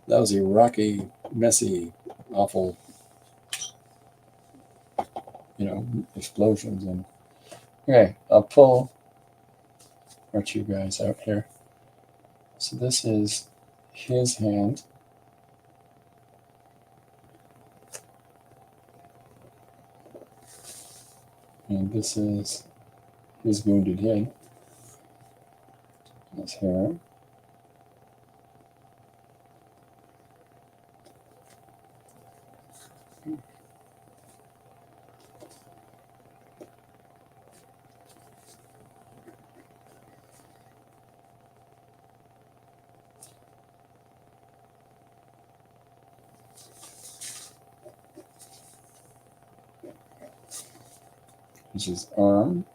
Lousy, rocky, messy, awful, explosions. And okay, I'll pull our two guys out here. So this is his hand. And this is his wounded head. That's hair. This is arm.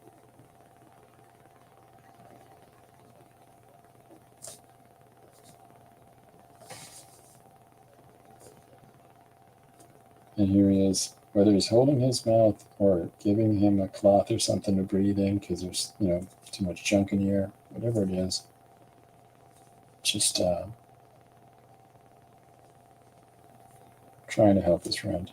And here he is, whether he's holding his mouth or giving him a cloth or something to breathe in because there's, too much junk in the air, whatever it is. Just trying to help his friend.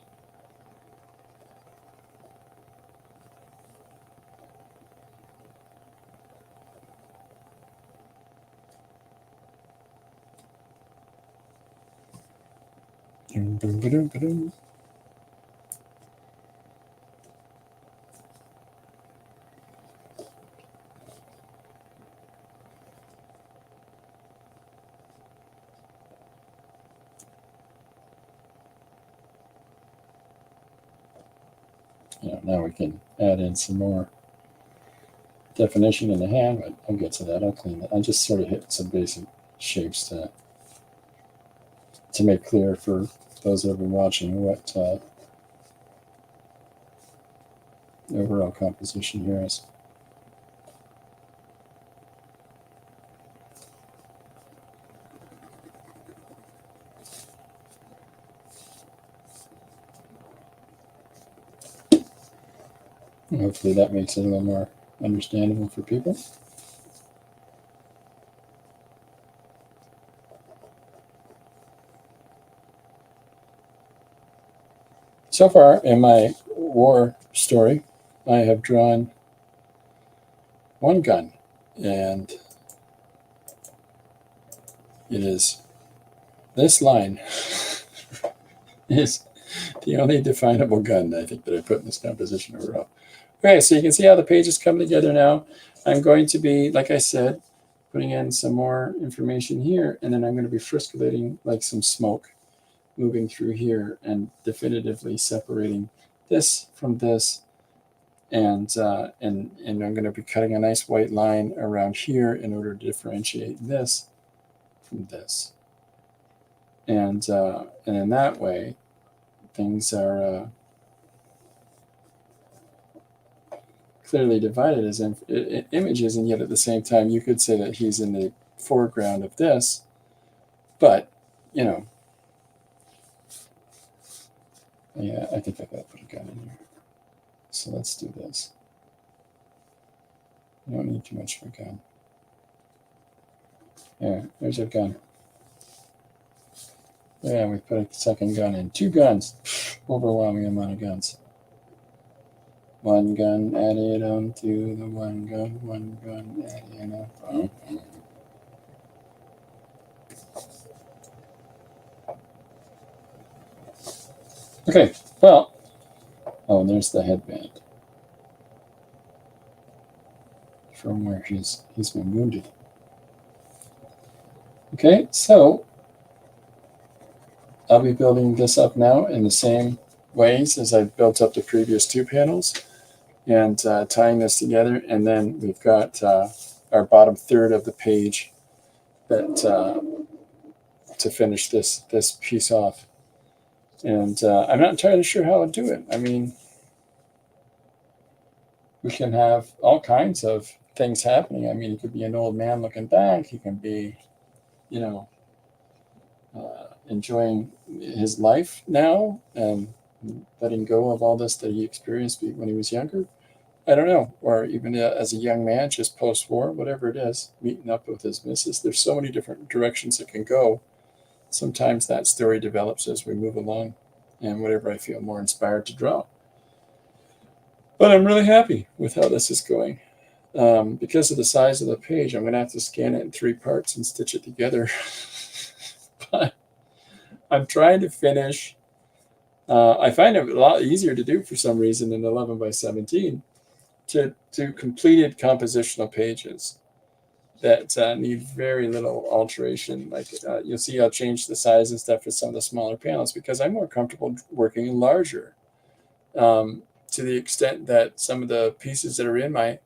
Now we can add in some more definition in the hand, but I'll get to that. I'll clean that. I just sort of hit some basic shapes to make clear for those that have been watching what the overall composition here is. And hopefully that makes it a little more understandable for people. So far in my war story, I have drawn one gun, and it is this line is the only definable gun I think that I put in this composition overall. Okay, so you can see how the pages come together now. I'm going to be, like I said, putting in some more information here, and then I'm going to be friscolating like some smoke moving through here and definitively separating this from this. And I'm going to be cutting a nice white line around here in order to differentiate this from this. And in that way, things are clearly divided as images, and yet at the same time, you could say that he's in the foreground of this, but, yeah, I think I gotta put a gun in here. So let's do this. You don't need too much of a gun. Yeah, there's a gun. Yeah, we put a second gun in. 2 guns. Overwhelming amount of guns. 1 gun added on to the 1 gun. 1 gun added on. Okay, well, and there's the headband from where he's been wounded. Okay, so I'll be building this up now in the same ways as I've built up the previous 2 panels, and tying this together, and then we've got our bottom third of the page that to finish this piece off. And I'm not entirely sure how I'll do it. I mean, we can have all kinds of things happening. I mean, he could be an old man looking back. He can be, enjoying his life now and letting go of all this that he experienced when he was younger. I don't know, or even as a young man, just post-war, whatever it is, meeting up with his missus. There's so many different directions it can go. Sometimes that story develops as we move along, and whatever I feel more inspired to draw. But I'm really happy with how this is going. Because of the size of the page, I'm going to have to scan it in 3 parts and stitch it together. But I'm trying to finish. I find it a lot easier to do for some reason in 11 by 17 to do completed compositional pages that need very little alteration. Like you'll see I'll change the size and stuff for some of the smaller panels because I'm more comfortable working larger, to the extent that some of the pieces that are in my,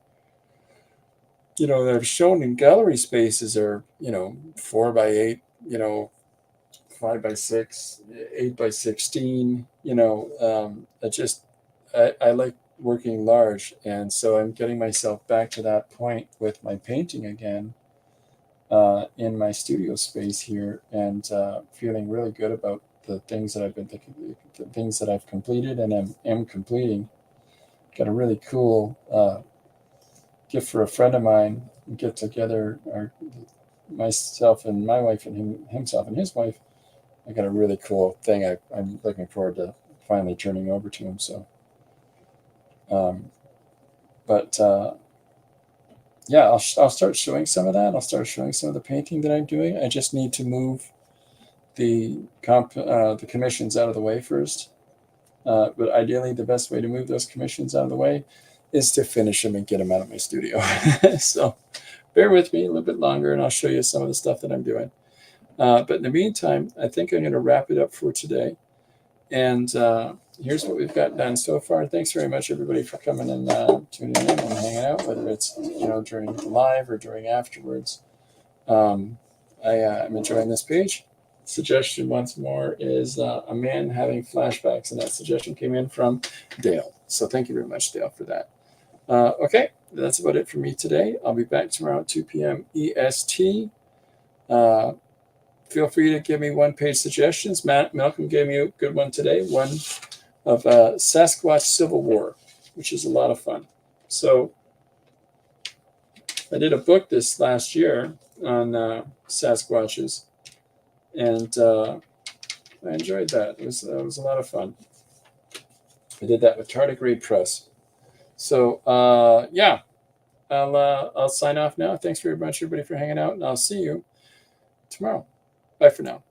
that are shown in gallery spaces are, 4 by 8, 5 by 6, 8 by 16, I like working large. And so I'm getting myself back to that point with my painting again, in my studio space here, and feeling really good about the things that I've been thinking, the things that I've completed and am completing. Got a really cool gift for a friend of mine. We get together, myself and my wife and himself and his wife. I got a really cool thing I'm looking forward to finally turning over to him. So, yeah, I'll start showing some of that. I'll start showing some of the painting that I'm doing. I just need to move the commissions out of the way first. But ideally, the best way to move those commissions out of the way is to finish them and get them out of my studio. So bear with me a little bit longer, and I'll show you some of the stuff that I'm doing. But in the meantime, I think I'm going to wrap it up for today. And here's what we've got done so far. Thanks very much, everybody, for coming and tuning in and hanging out, whether it's during live or during afterwards. I'm enjoying this page. Suggestion once more is a man having flashbacks, and that suggestion came in from Dale. So thank you very much, Dale, for that. Okay, that's about it for me today. I'll be back tomorrow at 2 p.m. EST. Feel free to give me one-page suggestions. Malcolm gave me a good one today, one of Sasquatch Civil War, which is a lot of fun. So I did a book this last year on Sasquatches, and I enjoyed that. It was a lot of fun. I did that with Tardigrade Press. So yeah, I'll sign off now. Thanks very much, everybody, for hanging out, and I'll see you tomorrow. Bye for now.